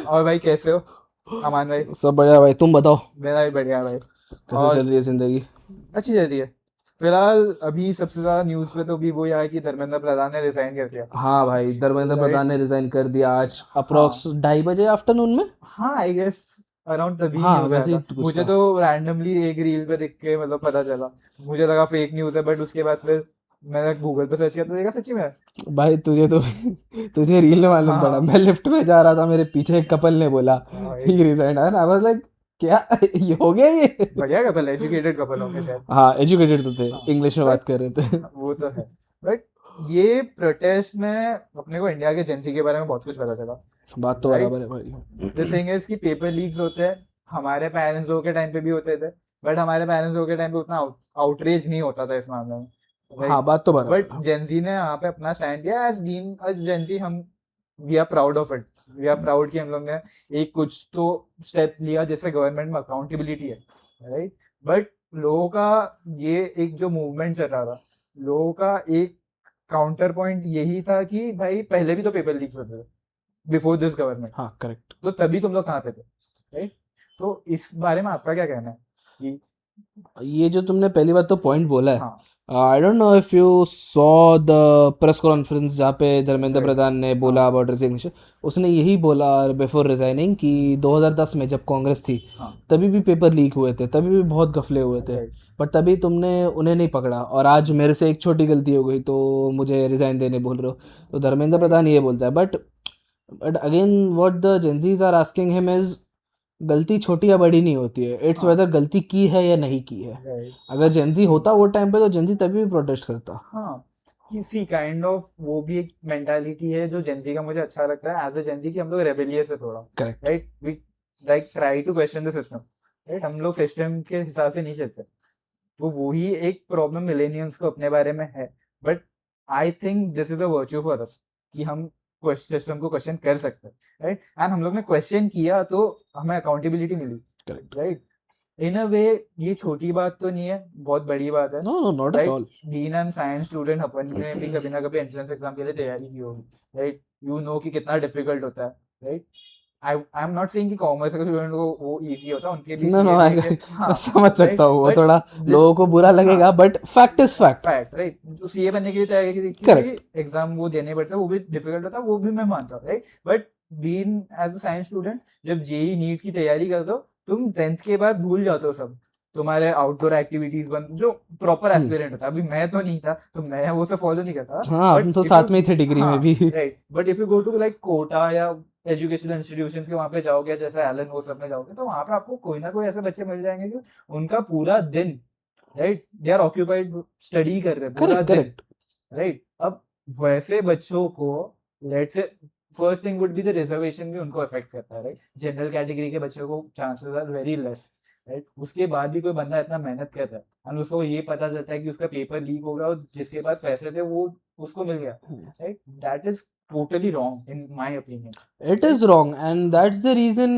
और भाई कैसे हो अमान भाई? सब बढ़िया भाई, तुम बताओ। मेरा भी बढ़िया भाई। कैसे और चल रही है जिंदगी? अच्छी चल रही है। फिलहाल अभी सबसे ज्यादा न्यूज पे तो अभी वो आया कि धर्मेंद्र प्रधान ने रिजाइन कर दिया। हाँ भाई, धर्मेंद्र प्रधान राइट। ने रिजाइन कर दिया आज हाँ। अप्रोक्स 2:30 बजे आफ्टरनून में। हाँ आई गेस अराउंड तभी हाँ, न्यूज आया वैसे ही था। कुछ मुझे था। तो रैंडमली एक रील पे देख के मतलब पता चला। मुझे लगा फेक न्यूज है, बट उसके बाद फिर मैंने गूगल पे सर्च किया तो देखा सच्ची में है। भाई तुझे तो तुझे रील में मालूम पड़ा? हाँ। मैं लिफ्ट में जा रहा था, मेरे पीछे एक कपल ने बोला हाँ भाई। He resign, and I was like क्या ये हो गया ये? बढ़िया कपल, एजुकेटेड कपल होंगे शायद। हाँ, एजुकेटेड तो थे, हाँ। इंग्लिश में बट बात कर रहे थे। वो तो है। बट ये प्रोटेस्ट में अपने को इंडिया के जेंसी के बारे में बहुत कुछ पता चला। बात तो राइट। बराबर है द भाई। थिंग इज कि पेपर लीक्स होते हैं, हमारे पेरेंट्स लोगों के टाइम पे भी होते थे। बट हमारे पेरेंट्स लोगों के टाइम पे उतना आउटरीच नहीं होता था इस मामले में। हाँ, राइट। बात तो बराबर बट है। जेंजी ने यहाँ पे अपना स्टैंड लिया एज बीन एज जेंजी। हम we are proud of it. We are proud कि हम लोग ने एक कुछ तो स्टेप लिया जिससे गवर्नमेंट में अकाउंटेबिलिटी है। राइट। बट लोगों का ये एक जो मूवमेंट चल रहा था, लोगों का एक काउंटर पॉइंट यही था कि भाई पहले भी तो पेपर लीक्स होते थे बिफोर दिस गवर्नमेंट। हाँ, करेक्ट। तो तभी तुम लोग कहाँ पे थे? राइट। तो इस बारे में आपका क्या कहना है कि? ये जो तुमने पहली बात तो पॉइंट बोला है, हाँ। I don't know if you saw the press conference जहाँ पे धर्मेंद्र राइट। प्रधान ने हाँ। बोला अबाउट रिजिग्नेशन। उसने यही बोला बिफोर रिजाइनिंग कि 2010 में जब कांग्रेस थी हाँ। तभी भी पेपर लीक हुए थे, तभी भी बहुत घपले हुए थे। राइट। बट तभी तुमने उन्हें नहीं पकड़ा, और आज मेरे से एक छोटी गलती हो गई तो मुझे रिजाइन देने बोल रहे हो। तो धर्मेंद्र राइट। प्रधान ये बोलता है, but again what the Gen Zs are asking him is, गलती छोटी या बड़ी नहीं होती है, इट्स हाँ। वेदर गलती की है या नहीं की है। राइट। अगर जेंजी हम्म। होता वो टाइम पे तो जेंजी तभी भी प्रोटेस्ट करता। हाँ। किसी काइंड ऑफ वो भी एक मेंटालिटी है जो जेंजी का मुझे अच्छा लगता है एज अ जेंजी, कि हम लोग रेबेलियस है थोड़ा। Correct. Right. We like try to question the system. Right. हम लोग सिस्टम के हिसाब से नहीं चलते। तो वही एक प्रॉब्लम मिलेनियंस को अपने बारे में है। But I think this is a virtue for us कि हम सिस्टम को क्वेश्चन कर सकते हैं। राइट। एंड हम लोग ने क्वेश्चन किया तो हमें accountability milli. Correct. Right. In a वे ये छोटी बात तो नहीं है, बहुत बड़ी बात है। No no, not at right. All. Being an science student, अपन ने भी कभी ना कभी एंट्रेंस एग्जाम के लिए तैयारी की होगी। राइट। यू नो कि कितना डिफिकल्ट होता है। Right. I am not saying कि कॉमर्स के स्टूडेंट को वो इजी होता है, उनके भी नो नो, सीए के। मैं हाँ। समझ सकता राइट। हूँ, वो बट थोड़ा दिस। लोगों को बुरा हाँ। लगेगा, but fact is fact. Fact. Right. तो सीए बनने के लिए तैयारी के लिए करेक्ट। एग्जाम वो देने पड़ता है, वो भी डिफिकल्ट होता है, वो भी मैं मानता हूँ। Right. But being as a science student, जब जेई नीट की तैयारी करते हो, तुम 10th के बाद भूल जाते हो सब। तुम्हारे आउटडोर एक्टिविटीज बन जो प्रॉपर हम्म। एस्पिरेंट होता है। अभी मैं तो नहीं था तो मैं वो सब फॉलो नहीं करता। हाँ, हम बट तो इफ यू। साथ में ही थे डिग्री हाँ। में भी। Right. But if you go to like Kota या एजुकेशनल इंस्टीट्यूशन के वहां पे जाओगे, जैसे एलन वो सब में जाओगे, तो वहां पे आपको कोई ना कोई ऐसे बच्चे मिल जाएंगे कि उनका पूरा दिन, right, they are occupied study कर रहे हैं पूरा करेक्ट दिन। करेक्ट। राइट। अब वैसे बच्चों को, let say, first thing would be the reservation भी उनको अफेक्ट करता है। राइट। जनरल कैटेगरी के बच्चों को chances are very less. Right. उसके बाद भी कोई बंदा इतना मेहनत कर रहा है और उसको ये पता चलता है कि उसका पेपर लीक हो गया और जिसके पास पैसे थे वो उसको मिल गया। Right. That is totally wrong in my opinion. It right. Is wrong and that's the reason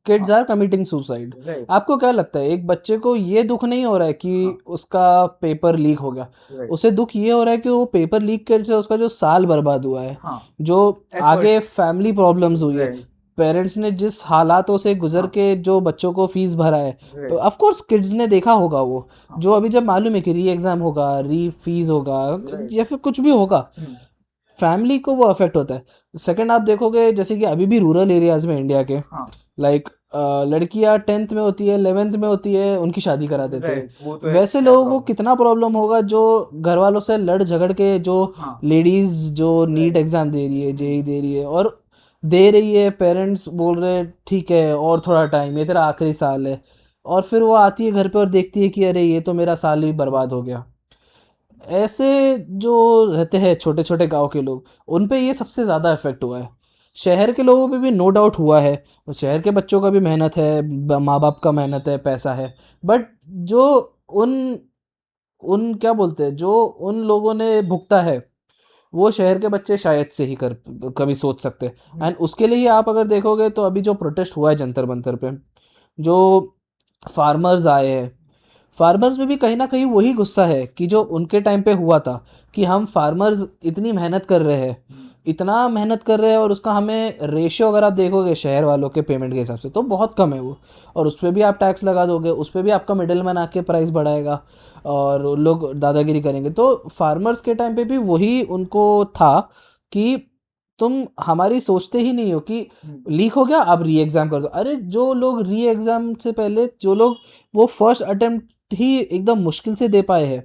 kids हाँ। Are committing suicide. राइट। आपको क्या लगता है, एक बच्चे को ये दुख नहीं हो रहा है कि हाँ। उसका पेपर लीक हो गया? राइट। उसे दुख ये हो रहा है कि वो पेपर लीक कर से उसका जो साल बर्बाद हुआ है, हाँ। जो आगे एफर्ट्स। फैमिली प्रॉब्लम्स हुई है, राइट। पेरेंट्स ने जिस हालातों से गुजर हाँ। के जो बच्चों को फीस भरा है। तो राइट। ऑफ कोर्स किड्स ने देखा होगा वो, हाँ। जो अभी जब मालूम है कि री एग्ज़ाम होगा, री फीस होगा, राइट। या फिर कुछ भी होगा, फैमिली को वो अफेक्ट होता है। सेकंड, आप देखोगे जैसे कि अभी भी रूरल एरियाज में इंडिया के, हाँ। लाइक लड़कियां 10th में होती है, 11th में होती है, उनकी शादी करा देते हैं। राइट। वो तो एक वैसे है लोगों को प्रॉब्लम। कितना प्रॉब्लम होगा जो घर वालों से लड़ झगड़ के, जो हाँ। लेडीज जो नीट राइट। एग्ज़ाम दे रही है, जेई दे रही है, और दे रही है, पेरेंट्स बोल रहे हैं ठीक है और थोड़ा टाइम, ये तेरा आखिरी साल है, और फिर वो आती है घर पे और देखती है कि अरे ये तो मेरा साल ही बर्बाद हो गया। ऐसे जो रहते हैं छोटे छोटे गांव के लोग, उन पे ये सबसे ज़्यादा इफेक्ट हुआ है। शहर के लोगों पे भी नो डाउट हुआ है, और शहर के बच्चों का भी मेहनत है, माँ बाप का मेहनत है, पैसा है। बट जो उन उन क्या बोलते हैं, जो उन लोगों ने भुगता है, वो शहर के बच्चे शायद से ही कर कभी सोच सकते हैं। एंड उसके लिए ही आप अगर देखोगे तो अभी जो प्रोटेस्ट हुआ है जंतर मंतर पे, जो फार्मर्स आए हैं, फार्मर्स में भी कहीं ना कहीं वही गुस्सा है कि जो उनके टाइम पे हुआ था, कि हम फार्मर्स इतनी मेहनत कर रहे हैं, इतना मेहनत कर रहे हैं और उसका हमें रेशियो अगर आप देखोगे शहर वालों के पेमेंट के हिसाब से तो बहुत कम है वो, और उस पर भी आप टैक्स लगा दोगे, उस पर भी आपका मिडिल मैन आके प्राइस बढ़ाएगा और लोग दादागिरी करेंगे। तो फार्मर्स के टाइम पे भी वही उनको था कि तुम हमारी सोचते ही नहीं हो कि लीक हो गया अब री एग्ज़ाम कर दो। अरे जो लोग री एग्ज़ाम से पहले जो लोग वो फर्स्ट अटेम्प्ट ही एकदम मुश्किल से दे पाए हैं,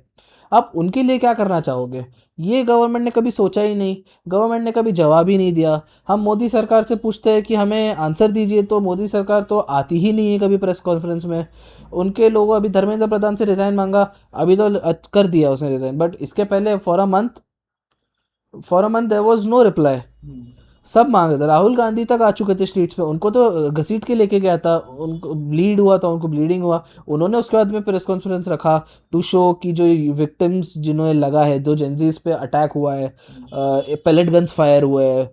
आप उनके लिए क्या करना चाहोगे? ये गवर्नमेंट ने कभी सोचा ही नहीं, गवर्नमेंट ने कभी जवाब ही नहीं दिया। हम मोदी सरकार से पूछते हैं कि हमें आंसर दीजिए, तो मोदी सरकार तो आती ही नहीं है कभी प्रेस कॉन्फ्रेंस में। उनके लोगों अभी धर्मेंद्र प्रधान से रिज़ाइन मांगा, अभी तो कर दिया उसने रिज़ाइन, बट इसके पहले for a month there was no reply. सब मांग रहे थे, राहुल गांधी तक आ चुके थे स्ट्रीट्स पे, उनको तो घसीट के लेके गया था, उनको ब्लीड हुआ था, उनको ब्लीडिंग हुआ, उन्होंने उसके बाद में प्रेस कॉन्फ्रेंस रखा टू शो कि जो विक्टिम्स जिन्हें लगा है, जो जेंजीज पे अटैक हुआ है, पेलेट गन्स फायर हुए हैं,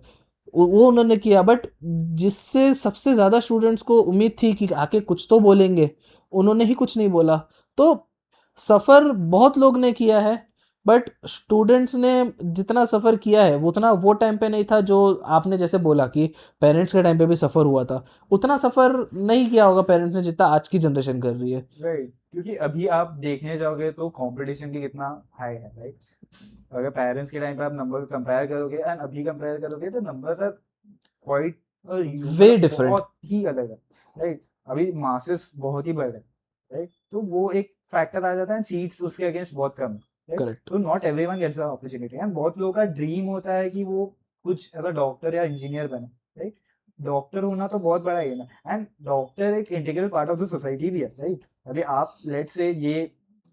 वो उन्होंने किया। बट जिससे सबसे ज़्यादा स्टूडेंट्स को उम्मीद थी कि आके कुछ तो बोलेंगे, उन्होंने ही कुछ नहीं बोला। तो सफ़र बहुत लोग ने किया है, बट स्टूडेंट्स ने जितना सफ़र किया है वो उतना वो टाइम पे नहीं था, जो आपने जैसे बोला कि पेरेंट्स के टाइम पे भी सफ़र हुआ था, उतना सफ़र नहीं किया होगा पेरेंट्स ने जितना आज की जनरेशन कर रही है। राइट, क्योंकि अभी आप देखने जाओगे तो कंपटीशन भी कितना हाई है, राइट। अगर पेरेंट्स के टाइम पे आप नंबर कंपेयर करोगे एंड अभी कंपेयर करोगे तो numbers are quite way different. बहुत ही अलग है, राइट। अभी मासेस बहुत ही बड़े हैं, राइट, तो वो एक फैक्टर आ जाता है, सीट्स उसके अगेंस्ट बहुत कम है, राइट। करेक्ट। तो not everyone gets the opportunity and बहुत लोगों का ड्रीम होता है कि वो कुछ अगर डॉक्टर या इंजीनियर बने, राइट। डॉक्टर होना तो बहुत बड़ा है ना, एंड डॉक्टर एक integral part of the society भी है, राइट। अभी आप लेट से ये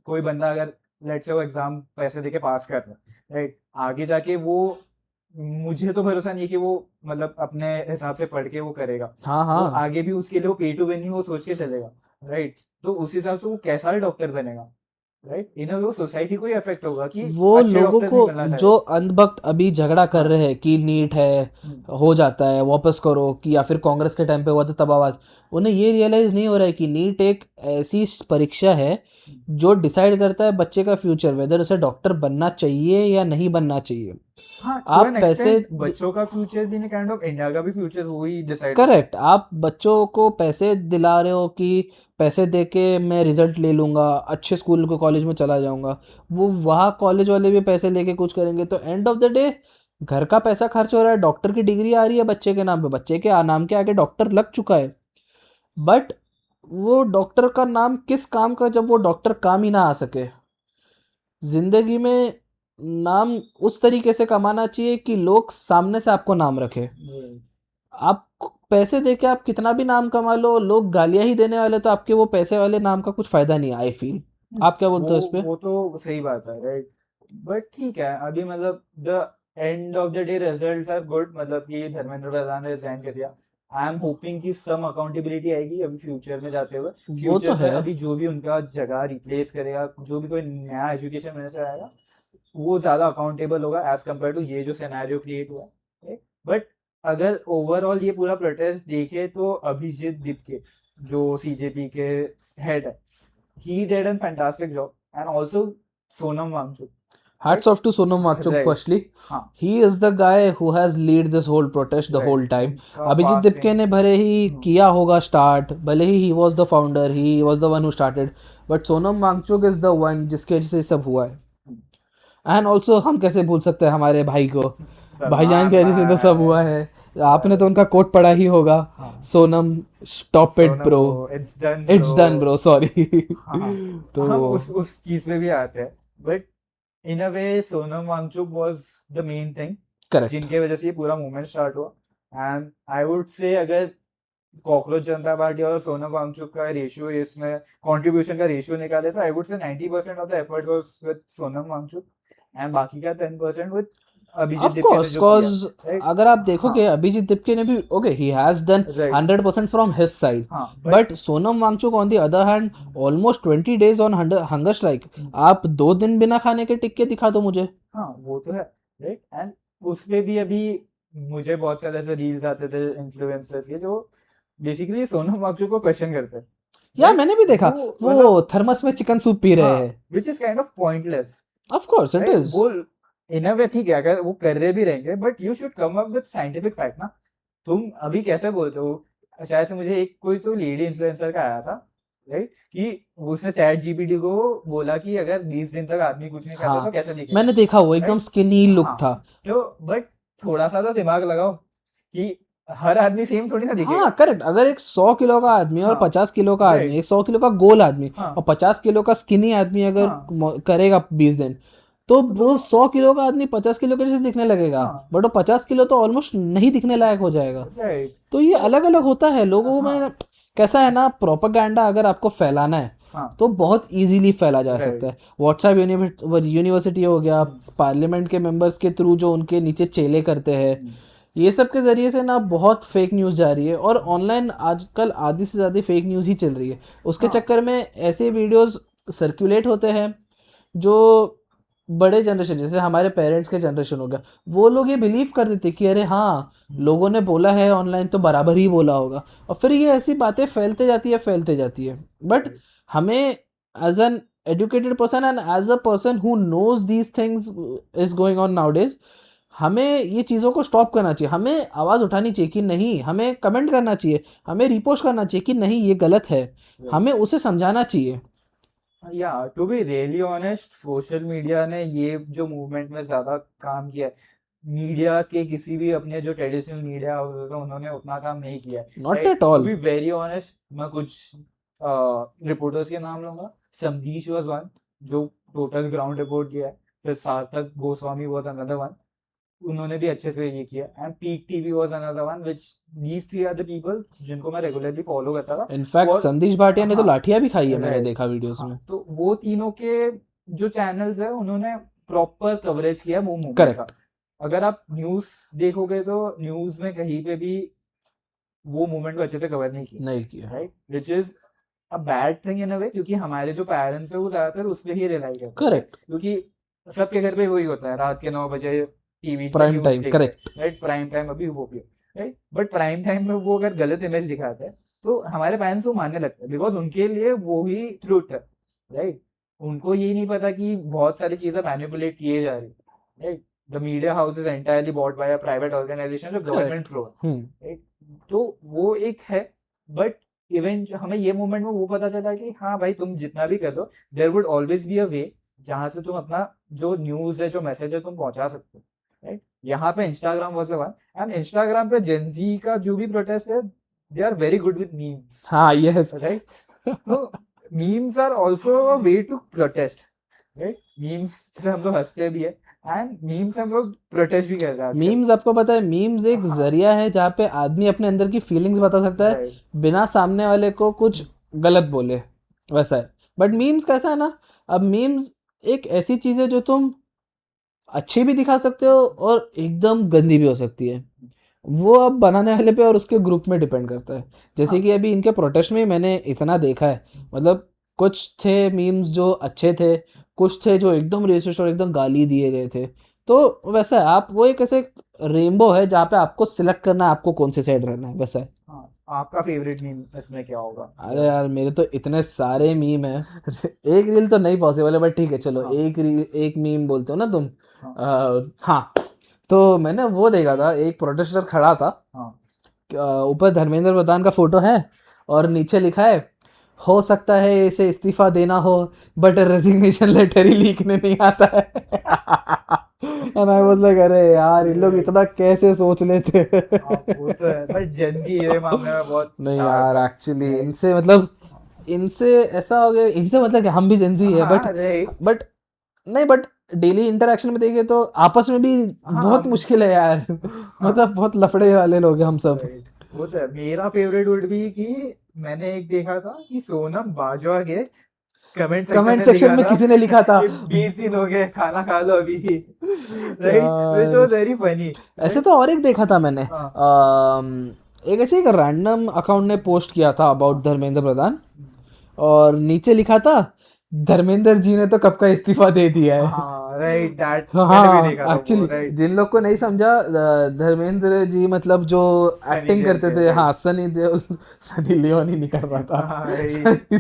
कोई बंदा अगर लेट से वो एग्जाम पैसे देके पास कर रहा है, राइट, आगे जाके वो, मुझे तो भरोसा नहीं कि वो मतलब अपने हिसाब से पढ़ के वो करेगा, हाँ वो हाँ, आगे भी उसके लिए वो पे टू विन ही वो सोच के चलेगा, राइट। तो उस हिसाब से वो कैसा भी डॉक्टर बनेगा, राइट, इन वो सोसाइटी को ही अफेक्ट होगा कि वो अच्छे लोगों डॉक्टर्स नहीं मिलना को जो चाहेगा। अंधभक्त अभी झगड़ा कर हाँ। रहे हैं कि नीट है, हो जाता है वापस करो, कि या फिर कांग्रेस के टाइम पे हुआ था तब आवाज़, उन्हें ये रियलाइज़ नहीं हो रहा है कि नीट एक ऐसी परीक्षा है जो डिसाइड करता है बच्चे का फ्यूचर, वेदर उसे डॉक्टर बनना चाहिए या नहीं बनना चाहिए। हाँ, टू एन आप पैसे, एक्सटेंट बच्चों का फ्यूचर भी नहीं, काइंड ऑफ इंडिया का भी फ्यूचर वो ही डिसाइड करता करेक्ट, आप बच्चों को पैसे दिला रहे हो कि पैसे दे के मैं रिजल्ट ले लूँगा, अच्छे स्कूल को कॉलेज में चला जाऊँगा, वो वहाँ कॉलेज वाले भी पैसे लेके कुछ करेंगे, तो एंड ऑफ द डे घर का पैसा खर्च हो रहा है, डॉक्टर की डिग्री आ रही है बच्चे के नाम पे, बच्चे के नाम के आगे डॉक्टर लग चुका है, बट वो डॉक्टर का नाम किस काम का जब वो डॉक्टर काम ही ना आ सके। जिंदगी में नाम उस तरीके से कमाना चाहिए कि लोग सामने से आपको नाम रखे। है। आप पैसे देके आप कितना भी नाम कमा लो, लोग गालियां ही देने वाले, तो आपके वो पैसे वाले नाम का कुछ फायदा नहीं है, आई फील। आप क्या बोलते हो इस पे? वो तो सही बात है, राइट। बट ठीक है, अभी मतलब the end of the day results are good, मतलब कि धर्मेंद्र प्रधान ने रिजाइन कर दिया। आई एम होपिंग कि सम अकाउंटेबिलिटी आएगी अभी फ्यूचर में जाते हुए। वो तो फ्यूचर में है। अभी जो भी उनका जगह रिप्लेस करेगा, जो भी कोई नया एजुकेशन मिनिस्टर आएगा, वो ज्यादा अकाउंटेबल होगा एज कम्पेयर टू ये जो सिनेरियो क्रिएट हुआ है। बट अगर ओवरऑल ये पूरा प्रोटेस्ट देखे तो अभिजीत दीपके जो सीजेपी के हेड है, he did a fantastic job, and also Sonam Wangchuk, Hats right? off to Sonam Wangchuk Right. firstly. हाँ, He is the guy who has lead this whole protest the right. whole time. उनका Abhijit fasting, Dipke ने भले ही किया होगा start, भले ही was the founder, he was the one who started, but Sonam Wangchuk is the one जिसके वजह से सब हुआ है। एंड ऑल्सो हम कैसे भूल सकते हैं हमारे भाई को, भाईजान की सलमान वजह से तो सब हुआ भाई, है। आपने तो उनका कोट पढ़ा ही होगा, हाँ, Sonam stop it Sonam bro, bro, it's done it's done bro। Bro, sorry. हाँ, तो हम उस चीज पे भी आते हैं, but in a way Sonam Wangchuk was the main thing correct. जिनके वजह से ये पूरा मूवमेंट स्टार्ट हुआ। एंड आई वुड से अगर कॉकरोच जनता पार्टी और सोनम वांगचुक का रेशियो, इसमें कंट्रीब्यूशन का रेशियो निकाले तो I would say 90% of the effort was with Sonam Wangchuk and बाकी का 10% विद अभिजीत ऑफ दीपके ने कोर्स, जो कॉज किया, राइट। अगर आप देखोगे हाँ, अभिजीत दिपके ने भी okay, he has done right. 100% from his side, हाँ, but Sonam Wangchuk on the other hand almost 20 days on hunger strike. आप 2 दिन बिना खाने के टिक के दिखा दो मुझे। हाँ, वो तो है, राइट। एंड उस पे भी अभी मुझे बहुत सारे ऐसे रील्स आते थे इन्फ्लुएंसर्स के जो बेसिकली सोनम वांगचुक को क्वेश्चन करते हैं, या right? मैंने भी देखा, वो मतलब थर्मस में चिकन सूप पी रहे हैं। Which is kind of pointless, of course it right. Is. वो इन अ वे ठीक है अगर वो कर रहे भी रहेंगे, but you should come up with scientific fact ना। तुम अभी कैसे बोलते हो, शायद से मुझे एक कोई तो लेडी इन्फ्लुएंसर का आया था, राइट, कि उसने चैट जीपीटी को बोला कि अगर 20 दिन तक आदमी कुछ नहीं करता तो हाँ कैसे दिखेगा, मैंने देखा, वो एकदम राइट। स्किनी लुक हाँ, था। तो बट थोड़ा सा तो दिमाग लगाओ कि हर आदमी सेम थोड़ी ना हाँ दिखेगा। करेक्ट, अगर एक 100 किलो का आदमी और हाँ, 50 किलो का आदमी, राइट। एक 100 किलो का गोल आदमी हाँ, और 50 किलो का स्किनी आदमी अगर हाँ, करेगा 20 दिन, तो तो वो दोनों, 100 किलो का आदमी 50 किलो के जैसे दिखने लगेगा, हाँ, बट वो 50 किलो तो ऑलमोस्ट नहीं दिखने लायक हो जाएगा। राइट। तो ये तो अलग अलग होता है लोगों में। हाँ, कैसा है ना, प्रोपागैंडा अगर आपको फैलाना है हाँ, तो बहुत इजीली फैला जा सकता राइट। है। व्हाट्सएप यूनिवर्सिटी हो गया, पार्लियामेंट के मेंबर्स के थ्रू जो उनके नीचे चेले करते हैं, ये सब के ज़रिए से ना बहुत फेक न्यूज़ जा रही है। और ऑनलाइन आजकल आधी से ज़्यादा फेक न्यूज़ ही चल रही है। उसके हाँ, चक्कर में ऐसे वीडियोस सर्कुलेट होते हैं जो बड़े जनरेशन, जैसे हमारे पेरेंट्स के जनरेशन हो गया, वो लोग ये बिलीव कर देते कि अरे हाँ, लोगों ने बोला है ऑनलाइन तो बराबर ही बोला होगा। और फिर ये ऐसी बातें फैलते जाती है। But right. हमें as an educated person and as a person who knows these things is going on nowadays, हमें ये चीज़ों को स्टॉप करना चाहिए। हमें आवाज़ उठानी चाहिए कि नहीं, हमें कमेंट करना चाहिए, हमें रिपोस्ट करना चाहिए कि नहीं ये गलत है, हमें उसे समझाना चाहिए। या to be really honest, social media ने ये जो मूवमेंट में ज्यादा काम किया है, मीडिया के किसी भी अपने जो ट्रेडिशनल मीडिया हाउसेस हैं उन्होंने उतना काम नहीं किया है, not right. At to all. Be very honest, मैं कुछ रिपोर्टर्स के नाम लूंगा। संदीश वाज वन, जो टोटल ग्राउंड रिपोर्ट किया है। फिर सार्थक गोस्वामी वाज अनदर वन, उन्होंने भी अच्छे से ये किया। And Peak TV was another one, which these three are the people जिनको मैं रेगुलरली फॉलो करता था। इनफैक्ट और संदेश भाटिया ने तो हाँ, लाठियां भी खाई है, मैंने राइट। देखा वीडियोस हाँ, में। तो वो तीनों के जो चैनल्स है उन्होंने प्रॉपर कवरेज किया वो मूवमेंट का। करेक्ट। अगर आप न्यूज देखोगे तो न्यूज में कहीं पे भी वो मूवमेंट को अच्छे से कवर नहीं किया, नहीं किया। Right, which is a bad thing in a way, क्योंकि हमारे जो पेरेंट्स है वो ज्यादातर उस पर ही रिलाई करते हैं, राइट। करेक्ट। क्योंकि सबके घर पे वही होता है, रात के 9 बजे टीवी पे प्राइम न्यूज टाइम, देख रहे हैं, करेक्ट। राइट। प्राइम टाइम अभी वो भी, राइट। बट प्राइम टाइम में वो अगर गलत इमेज दिखाते हैं तो हमारे पेरेंट्स को मानने लगते हैं, बिकॉज उनके लिए वो ही ट्रूथ है, राइट। उनको ये नहीं पता कि बहुत सारी चीजें मैनिपुलेट किए जा रही, right. The media house is entirely bought by a private organization जो करेक्ट। गवर्नमेंट थ्रू है, राइट। तो वो एक है। बट इवन हमें ये मोमेंट में वो पता चला कि हाँ भाई, तुम जितना भी कर लो, there would always be a way जहां से तुम अपना जो न्यूज है, जो मैसेज है, तुम पहुंचा सकते हो, राइट। यहाँ पे Instagram was the one, and Instagram पे जेनजी का जो भी प्रोटेस्ट है, they are very good with memes, हाँ यस। राइट। तो memes are also a way to protest, right. Memes से हम लोग हंसते भी है, एंड मीम्स हम लोग प्रोटेस्ट भी कर रहे हैं आजकल। मीम्स, आपको पता है मीम्स एक हाँ, जरिया है जहाँ पे आदमी अपने अंदर की फीलिंग्स बता सकता है राइट। बिना सामने वाले को कुछ गलत बोले, वैसा है। बट मीम्स कैसा है ना, अब मीम्स एक ऐसी चीज़ है जो तुम अच्छी भी दिखा सकते हो और एकदम गंदी भी हो सकती है। वो अब बनाने वाले पे और उसके ग्रुप में डिपेंड करता है। जैसे हाँ, कि अभी इनके प्रोटेस्ट में मैंने इतना देखा है, मतलब कुछ थे मीम्स जो अच्छे थे, कुछ थे जो एकदम रेसिस्ट और एकदम गाली दिए गए थे। तो वैसा है, आप वो एक ऐसे रेनबो है जहाँ पे आपको सिलेक्ट करना है आपको कौन से साइड रहना है, वैसा है। हाँ। आपका फेवरेट मीम इसमें क्या होगा अरे यार मेरे तो इतने सारे मीम हैं एक रील तो नहीं पॉसिबल है, बट ठीक है चलो, हाँ, एक रील एक मीम बोलते हो ना तुम। हाँ, हाँ, तो मैंने वो देखा था, एक प्रोटेस्टर खड़ा था, हाँ, ऊपर धर्मेंद्र प्रधान का फोटो है और नीचे लिखा है, हो सकता है इसे इस्तीफा देना हो बट रेजिग्नेशन लेटर ही लिखने नहीं आता है। एंड आई वाज लाइक अरे यार, इन लोग इतना कैसे सोच लेते हाँ, वो तो है, बट जेनजी ये मामले में बहुत नहीं शार्प यार, है, एक्चुअली राइट। इनसे मतलब, इनसे ऐसा हो गया, इनसे मतलब कि हम भी जेंजी है, हाँ, राइट। बट नहीं, बट डेली इंटरेक्शन में देखें तो आपस में भी हाँ, बहुत मुश्किल है यार। हाँ, मतलब बहुत लफड़े वाले लोग हैं हम सब। राइट। वो तो है। मेरा फेवरेट वुड भी कि मैंने एक देखा था कि सोनम बाजवा के कमेंट सेक्शन कमेंट में सेक्शन लिखा में था किसी ने लिखा था कि 20 दिन हो गए, खाना खा लो अभी, राइट, विच यार, वाज वेरी फनी, ऐसे राइट। तो और एक देखा था मैंने, हाँ, एक ऐसे एक रैंडम अकाउंट ने पोस्ट किया था अबाउट हाँ, धर्मेंद्र प्रधान, और नीचे लिखा था, धर्मेंद्र जी ने तो कब का इस्तीफा दे दिया है। हाँ, राइट दैट मैंने भी हाँ देखा था वो, एक्चुअली राइट। जिन लोग को नहीं समझा, धर्मेंद्र जी मतलब जो सनी एक्टिंग देओल करते के, थे, राइट। हाँ सनी देओल, सनी लियोन ही नहीं कर रहा हाँ था। भाई।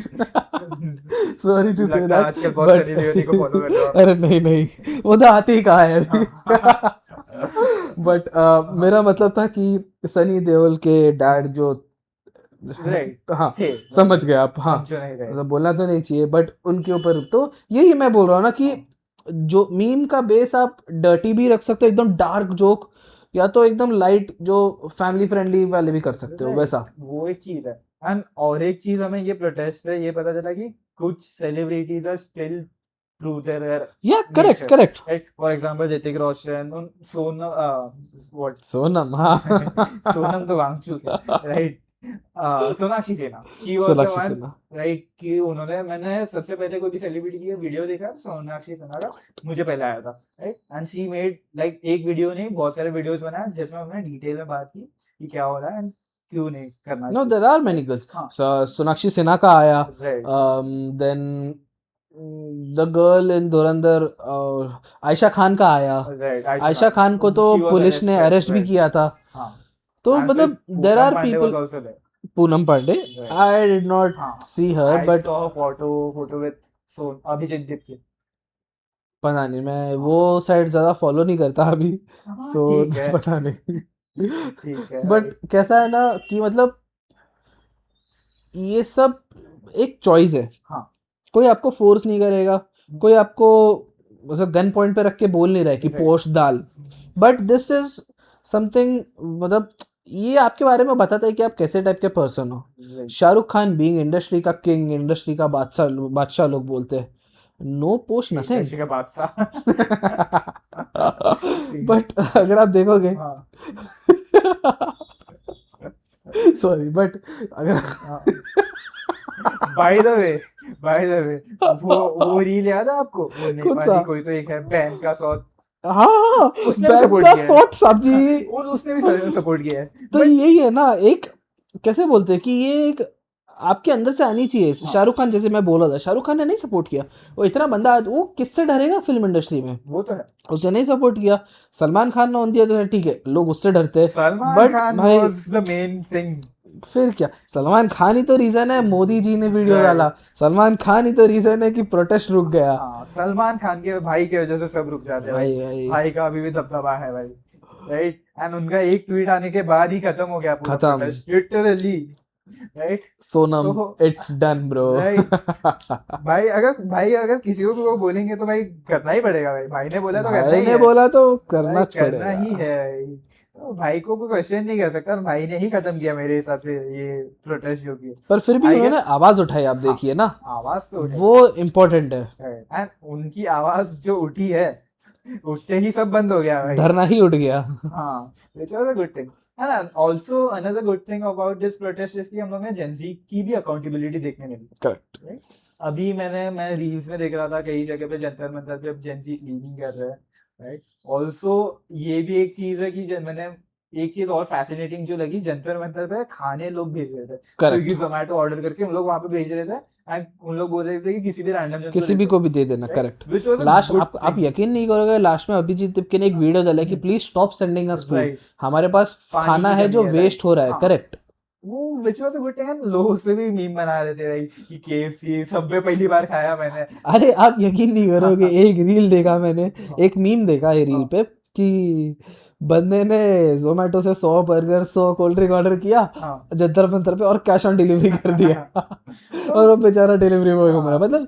सॉरी टू से लगता है दैट आजकल बहुत बट सनी देओल को फॉलो कर रहे हो अरे नहीं नहीं, वो तो आते ही कहा है अभी। आप। बट मेरा मतलब था कि सनी देओल के डैड जो, राइट हाँ थे, समझ मतलब गए आप, हाँ हम जो नहीं रहे। मतलब बोलना तो नहीं चाहिए बट उनके ऊपर तो यही मैं बोल रहा हूँ ना कि जो मीम का बेस आप डर्टी भी रख सकते हो, एकदम डार्क जोक, या तो एकदम लाइट जो फैमिली फ्रेंडली वाले भी कर सकते हो राइट, वैसा। वो एक चीज है। एंड और एक चीज हमें ये प्रोटेस्ट से ये पता चला कि कुछ celebrities are still true to their या correct nature, correct. Right. For example Hrithik Roshan, Sonam, what, Sonam, हाँ। सोनम तो वांगचुक है, right. Sonakshi Sinha, she was the Sonakshi one, Sinha, right, कि उन्होंने, मैंने सबसे पहले कोई भी सेलिब्रिटी की वीडियो देखा सोनाक्षी सिन्हा का, मुझे पहले आया था, right. And she made like एक वीडियो नहीं, बहुत सारे वीडियोस बनाए जिसमें उन्होंने डिटेल में बात की कि क्या हो रहा है एंड क्यों नहीं करना नो चाहिए, there are many right. Girls. हाँ, सोनाक्षी सिन्हा का आया, right, then the girl in Dhurandhar, Ayesha Khan का आया। राइट। आयशा खान को तो शी वाज पुलिस ने अरेस्टेड, अरेस्ट भी राइट। किया था। हाँ, तो एंड फिर मतलब there Poonam are Pandey was people, also there, Poonam Pandey, right. I did not हाँ, see her I but saw photo with son Abhishek Deepti. पता नहीं, मैं हाँ, वो साइड ज़्यादा फॉलो नहीं करता अभी, हाँ, सो ठीक है, पता नहीं। ठीक है, बट राइट। कैसा है ना कि मतलब ये सब एक चॉइस है, हाँ, कोई आपको फोर्स नहीं करेगा, कोई आपको मतलब गन पॉइंट पे रख के बोल नहीं रहा है कि राइट, पोस्ट डाल, बट दिस इज समथिंग, मतलब ये आपके बारे में बताता है कि आप कैसे टाइप के पर्सन हो। Right. Shahrukh Khan being industry का किंग, इंडस्ट्री का बादशाह, बादशाह लोग बोलते हैं, नो पोस्ट नथिंग। इंडस्ट्री का बादशाह। ठीक बट अगर आप देखोगे, है। हाँ, सॉरी बट अगर हाँ। बाय द वे वो रील याद है आपको, वो कौन सा, नेपाली कोई तो एक है, बैन का सॉट, हाँ उसने भी बैंक सपोर्ट का किया है। शॉट सब्जी। और उसने भी सपोर्ट किया है, तो बट यही है ना, एक कैसे बोलते हैं कि ये एक आपके अंदर से आनी चाहिए। हाँ, शाहरुख खान जैसे मैं बोला था, शाहरुख खान ने नहीं सपोर्ट किया, वो इतना बंदा, वो किससे डरेगा फिल्म इंडस्ट्री में, वो तो है। उसने नहीं सपोर्ट किया। सलमान खान ने ऑन दिया तो ठीक है, लोग उससे डरते हैं, सलमान बट खान भाई वाज द मेन थिंग, फिर क्या, सलमान खान ही तो रीजन है मोदी जी ने वीडियो डाला, राइट। सलमान खान ही तो रीजन है कि प्रोटेस्ट रुक गया। हाँ, सलमान खान के भाई की वजह से सब रुक जाते हैं भाई। भाई भाई भाई का अभी भी दबदबा है भाई, राइट। एंड उनका एक ट्वीट आने के बाद ही खत्म हो गया पूरा खत्म, protest, literally, right. Sonam so, it's done bro. Right. भाई अगर किसी को भी वो बोलेंगे तो भाई करना ही पड़ेगा, भाई ने बोला तो करना भाई ही ने है, बोला तो भाई करना करना पड़ेगा। ही है भाई। तो भाई को कोई क्वेश्चन नहीं कर सकता, भाई ने ही खत्म किया मेरे हिसाब से ये प्रोटेस्ट जो की, पर फिर भी आई उन्होंने गेस। आवाज उठाई, आप हाँ, देखिए ना, आवाज तो उठाई, वो इम्पोर्टेंट है। एंड उनकी आवाज जो उठी है, उठते ही सब बंद हो गया भाई। धरना ही उठ गया। हाँ, which was a good thing. And also another good thing about this protest is कि हम लोग ने जेंजी की भी अकाउंटेबिलिटी देखने मिली, करेक्ट। right? अभी मैं रील्स में देख रहा था कई जगह पे जंतर मंतर पे जेंजी क्लीनिंग कर रहे हैं, राइट। ऑल्सो ये भी एक चीज है कि मैंने एक चीज और फैसिनेटिंग जो लगी, जंतर मंतर पे खाने लोग भेज रहे थे, करेक्ट, स्विगी जोमेटो ऑर्डर करके हम लोग वहां पे भेज रहे थे, एंड उन लोग बोल रहे थे कि किसी भी रैंडम जन को किसी दे भी दो, को भी दे देना, right, correct. Which was a last good आप थिंग, यकीन नहीं करोगे, लास्ट में अभिजीत तिप्के ने एक वीडियो डाला कि please stop sending us food, right. हमारे पास पानी खाना की है कमी जो है, राइट। वेस्ट हो रहा है, हाँ, करेक्ट। वो which was a good thing, लोग उस पे भी मीम बना रहे थे भाई कि केएफसी सबवे पहली बार खाया मैंने। अरे आप यकीन नहीं करोगे, एक रील देखा मैंने, हाँ, एक मीम देखा है रील हाँ, पे कि बंदे ने जोमेटो से 100 बर्गर 100 कोल्ड ड्रिंक ऑर्डर किया हाँ। जंतर मंतर पे, और कैश ऑन डिलीवरी कर दिया। तो और वो बेचारा डिलीवरी बॉय घूम रहा है। हाँ, मतलब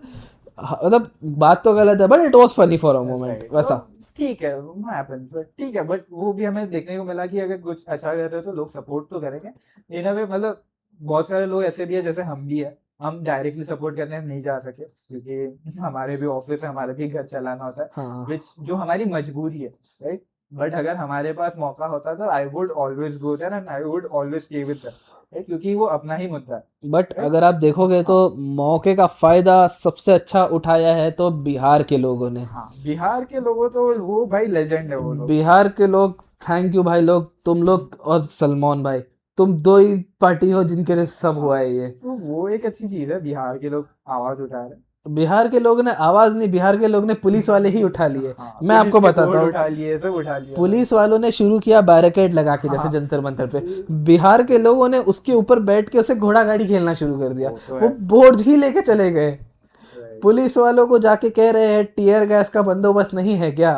मतलब बात तो गलत है, but it was funny for a moment right, वैसा। ठीक है, हैपेंस, बट ठीक है, बट वो भी हमें देखने को मिला कि अगर कुछ अच्छा कर रहे हो तो लोग सपोर्ट तो करेंगे इन अ वे। मतलब बहुत सारे लोग ऐसे भी है, जैसे हम भी है, हम डायरेक्टली सपोर्ट करने नहीं जा सके क्योंकि हमारे भी ऑफिस है, हमारे भी घर चलाना होता है, हाँ विच जो हमारी मजबूरी है, राइट। बट अगर हमारे पास मौका होता तो I would always go there and I would always stay with them, right, क्योंकि वो अपना ही मुद्दा है, बट राइट। अगर आप देखोगे तो हाँ, मौके का फायदा सबसे अच्छा उठाया है तो बिहार के लोगों ने। हाँ, बिहार के लोगों तो वो भाई लेजेंड है वो लोग। बिहार के लोग, थैंक यू भाई लोग, तुम लोग और सलमान भाई, तुम दो ही पार्टी हो जिनके लिए सब हाँ, हुआ है ये। तो वो एक अच्छी चीज है, बिहार के लोग आवाज उठा रहे हैं, बिहार के लोगों ने आवाज नहीं, बिहार के लोग ने पुलिस वाले ही उठा लिए। हाँ, मैं आपको पुलिस के बताता बोर्ड हूँ, उठा लिए, सब उठा लिया। पुलिस वालों ने शुरू किया बैरिकेड लगा के, जैसे हाँ, जंतर मंतर पे। बिहार के लोगों ने उसके ऊपर बैठ के उसे घोड़ा गाड़ी खेलना शुरू कर दिया। वो तो वो है। बोर्ड ही लेके चले गए। Right. पुलिस वालों को जाके कह रहे हैं टीयर गैस का बंदोबस्त नहीं है क्या,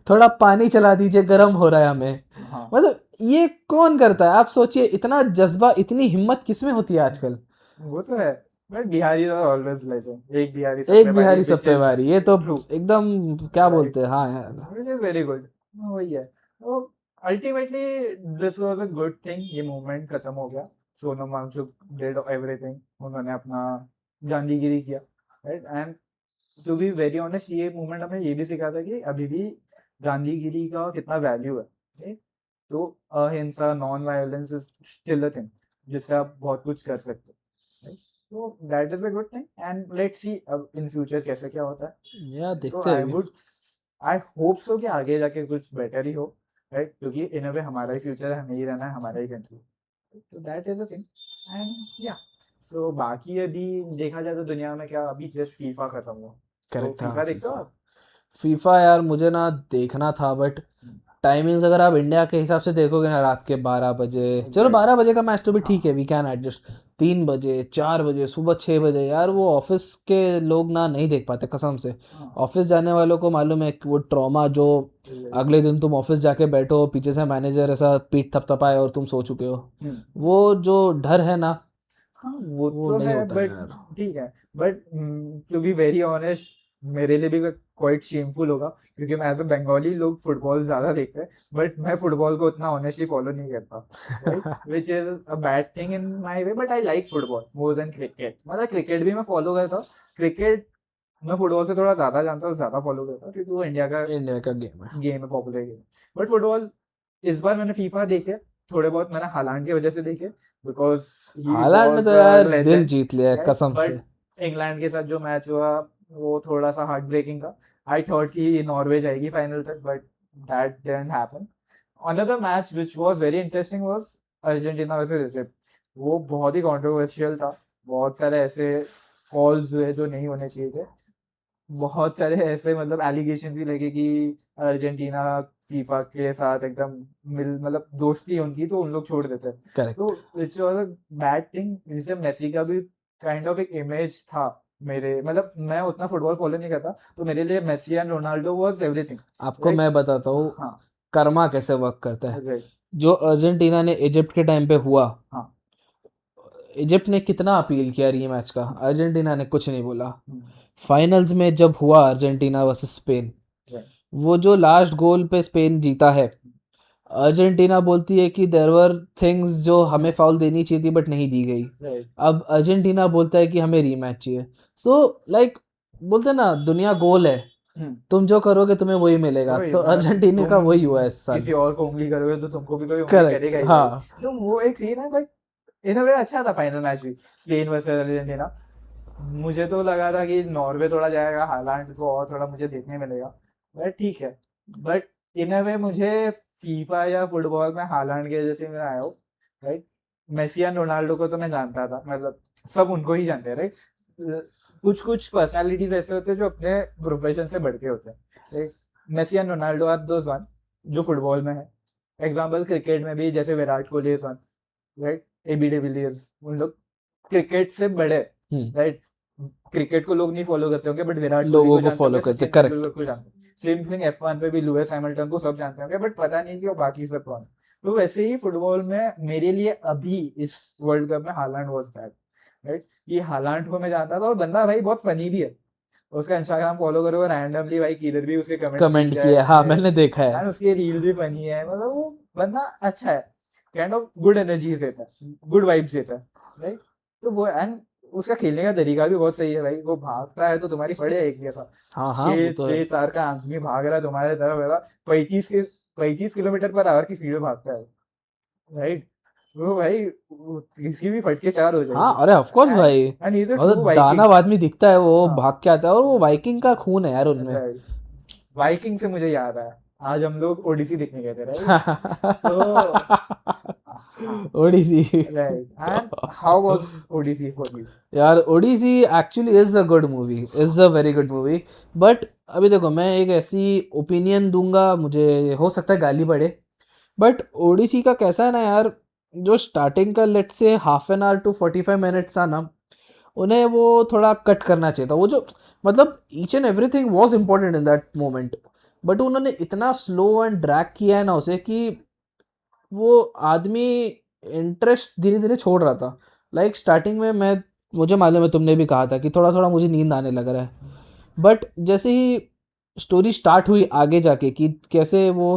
थोड़ा पानी चला दीजिए, गर्म हो रहा है हमें। हाँ, मतलब ये कौन करता है? आप सोचिए, इतना जज्बा, इतनी हिम्मत किसमें होती है आजकल। वो तो है। बट बिहारी ऑलवेज लेजेंड, एक बिहारी सब पे एक भारी, बिहारी सब विच पे इज भारी, ये तो ट्रू। एकदम क्या राइट, बोलते हैं, हाँ यार। Which is very good. वही है। तो ultimately this was a good thing, ये मूवमेंट खत्म हो गया। सोनम वांगचुक डिड एवरीथिंग, उन्होंने अपना गांधीगिरी किया, right. And to be very honest, ये मूवमेंट हमें ये भी सिखाता है कि अभी भी गांधीगिरी का कितना वैल्यू है, right? तो अहिंसा, non violence is still a thing जिससे आप बहुत कुछ कर सकते हो, right? तो that is a good thing and let's see अब इन फ्यूचर कैसे क्या होता है। यार तो देखते हैं अभी। आई होप सो कि आगे जाके कुछ बेटर ही हो, राइट, क्योंकि इन अ वे हमारा ही फ्यूचर है, हमें ही रहना है, हमारा ही कंट्री। तो that is the thing. And या सो बाकी अभी देखा जाए तो दुनिया में क्या, अभी जस्ट फीफा खत्म हुआ। तो करेक्ट, हाँ फीफा देखते हो फीफा। आप? फीफा यार मुझे ना देखना था, बट टाइमिंग्स अगर आप इंडिया के हिसाब से देखोगे ना, रात के 12 बजे, चलो राइट। 12 बजे का मैच तो भी ठीक हाँ, है, वी कैन एडजस्ट। 3 बजे, 4 बजे, सुबह 6 बजे, यार वो ऑफिस के लोग ना नहीं देख पाते कसम से। हाँ, ऑफिस जाने वालों को मालूम है कि वो ट्रॉमा जो राइट। अगले दिन तुम ऑफिस जाके बैठो, पीछे से मैनेजर ऐसा पीठ थपथपाए और तुम सो चुके हो, हम्म, वो जो डर है ना, हाँ वो वो तो नहीं है, होता बट यार। ठीक है। But to be very honest, मेरे लिए भी क्वाइट शेमफुल होगा, क्योंकि मैं एज अ बंगाली, लोग फुटबॉल ज्यादा देखते हैं, बट मैं फुटबॉल को उतना ऑनेस्टली फॉलो नहीं करता, right, which is a bad thing in my way. But I like football more than cricket. मतलब क्रिकेट भी मैं फॉलो करता हूँ, क्रिकेट मैं फुटबॉल से थोड़ा ज्यादा जानता हूँ, ज्यादा फॉलो करता हूँ, क्योंकि वो इंडिया का इंडिया का गेम है। गेम है, पॉपुलर गेम। बट फुटबॉल इस बार मैंने फीफा देखे, थोड़े बहुत मैंने हालांड की वजह से देखे, बिकॉज ही हालांड ने वॉज तो अ यार दिल लेजेंड, जीत लिया है राइट। कसम से। बट इंग्लैंड के साथ जो मैच हुआ वो थोड़ा सा हार्ट ब्रेकिंग था। आई थॉट कि नॉर्वे जाएगी फाइनल तक, but that didn't happen. Another match which was very interesting was Argentina versus Egypt. वो बहुत ही कंट्रोवर्शियल था, बहुत सारे ऐसे कॉल्स हुए जो नहीं होने चाहिए थे, बहुत सारे ऐसे मतलब एलिगेशन भी लगे कि अर्जेंटीना फीफा के साथ एकदम मिल, मतलब दोस्ती उनकी, तो उन लोग छोड़ देते हैं। तो correct. It's was a bad thing, जिससे मेसी का भी काइंड ऑफ एक इमेज था मेरे, मतलब मैं उतना फुटबॉल फॉलो नहीं करता, तो मेरे लिए Messi and Ronaldo was everything, आपको राइट। मैं बताता हूँ हाँ, कर्मा कैसे वर्क करता है। राइट। जो अर्जेंटीना ने इजिप्ट के टाइम पे हुआ, हाँ, इजिप्ट ने कितना अपील किया रीमैच का, अर्जेंटीना ने कुछ नहीं बोला। हम्म, फाइनल्स में जब हुआ अर्जेंटीना वर्सेस स्पेन, राइट, वो जो लास्ट गोल पे स्पेन जीता है, अर्जेंटीना बोलती है कि देयर वर थिंग्स जो हमें फाउल देनी चाहिए थी बट नहीं दी गई। राइट। अब अर्जेंटीना बोलता है कि हमें रीमैच चाहिए। सो लाइक बोलते हैं ना, दुनिया गोल है, हम्म, तुम जो करोगे तुम्हें वही मिलेगा। वही तो मतलब अर्जेंटीना तुम का वही हुआ है इस साल। किसी और को उंगली करोगे तो तुमको भी कोई उंगली करेक्ट, करेगा ही भाई। हाँ। तो वो एक सीन है, बट इन अ वे अच्छा था फाइनल मैच भी, स्पेन वर्सेस अर्जेंटीना। मुझे तो लगा था कि नॉर्वे थोड़ा जाएगा, हालांड को और थोड़ा मुझे देखने मिलेगा, बट ठीक है। बट इन अ वे मुझे फीफा या फुटबॉल में हालांड के जैसे मैं आया हूँ, राइट। मेसी एंड रोनाल्डो को तो मैं जानता था, मतलब सब उनको ही जानते हैं, राइट। कुछ कुछ पर्सनालिटीज ऐसे होते हैं जो अपने प्रोफेशन से बढ़ के होते हैं, right. Messi and Ronaldo are those one जो फुटबॉल में है। एग्जाम्पल क्रिकेट में भी जैसे Virat Kohli is one, right, AB de Villiers, उन लोग क्रिकेट से बड़े, हम्म। राइट। क्रिकेट को लोग नहीं फॉलो करते होंगे, बट विराट कोहली लोगों को को जानते फॉलो होंगे, करते, सचिन करेक्ट। तेंदुलकर को जानते होंगे, सेम थिंग F1 पे भी लुइस हैमिल्टन को सब जानते होंगे, बट पता नहीं कि वो बाकी सब कौन है। तो वैसे ही फुटबॉल में मेरे लिए अभी इस वर्ल्ड कप में हालांड वाज दैट, राइट। ये हालांड को मैं जानता था, और बंदा भाई बहुत फनी भी है। उसका इंस्टाग्राम फॉलो करो, रैंडमली भाई किधर भी उसके कमेंट्स दिख कमेंट किया, हाँ जाएंगे, मैंने देखा है। एंड उसके रील भी फनी है, मतलब वो बंदा अच्छा है, काइंड ऑफ गुड एनर्जी देता है, गुड वाइब्स देता है, राइट। तो वो एंड उसका खेलने का तरीका भी बहुत सही है भाई, वो भागता है तो तुम्हारी फड़े एक जैसा, हाँ हाँ, वो छः तो है। छः चार का आदमी भाग रहा है तुम्हारे तरफ, है ना, 35 किलोमीटर पर आवर की स्पीड में भागता है, राइट। वो भाई किसकी भी फटके चार हो हाँ, जाएगी। अरे ऑफ कोर्स एंड भाई। And he is a true मतलब वाइकिंग। दानव आदमी दिखता है, वो हाँ, भाग के आता है, और वो वाइकिंग का खून है यार उनमें। राइट। वाइकिंग से मुझे याद आया, आज हम लोग ओडिसी देखने गए थे, राइट? तो Odyssey right, and how was Odyssey for you? यार Odyssey actually is a good movie, is a very good movie. But अभी देखो मैं एक ऐसी ओपिनियन दूंगा, मुझे हो सकता है गाली पड़े, बट ओडिसी का कैसा है ना यार, जो स्टार्टिंग का लेट से half an hour to 45 minutes था ना, उन्हें वो थोड़ा कट करना चाहिए था। वो जो मतलब each and everything was important in that moment, but उन्होंने इतना स्लो एंड ड्रैग किया है ना उसे कि वो आदमी इंटरेस्ट धीरे धीरे छोड़ रहा था। लाइक स्टार्टिंग में मैं, मुझे मालूम है तुमने भी कहा था कि थोड़ा थोड़ा मुझे नींद आने लग रहा है, बट जैसे ही स्टोरी स्टार्ट हुई आगे जाके कि कैसे वो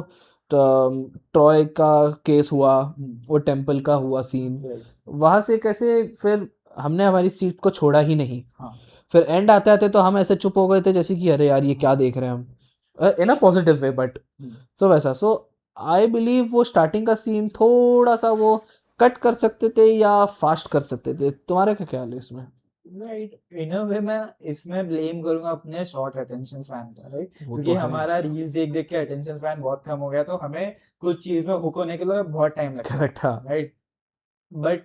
ट्रॉय का केस हुआ, वो टेम्पल का हुआ सीन, राइट, वहाँ से कैसे फिर हमने हमारी सीट को छोड़ा ही नहीं। हाँ, फिर एंड आते आते तो हम ऐसे चुप हो गए थे जैसे कि अरे यार ये क्या देख रहे हैं हम, इन अ पॉजिटिव वे, बट तो वैसा। सो आई बिलीव वो स्टार्टिंग का सीन थोड़ा सा वो कट कर सकते थे या फास्ट कर सकते थे। तुम्हारा क्या ख्याल है इसमें? राइट। इन अ वे मैं इसमें ब्लेम करूंगा अपने शॉर्ट अटेंशन स्पैन का, राइट? वो क्योंकि तो है। हमारा रील्स देख देख के अटेंशन स्पैन बहुत कम हो गया, तो हमें कुछ चीज में हुक होने के लिए बहुत टाइम लगता है, करेक्ट, हाँ। राइट? बट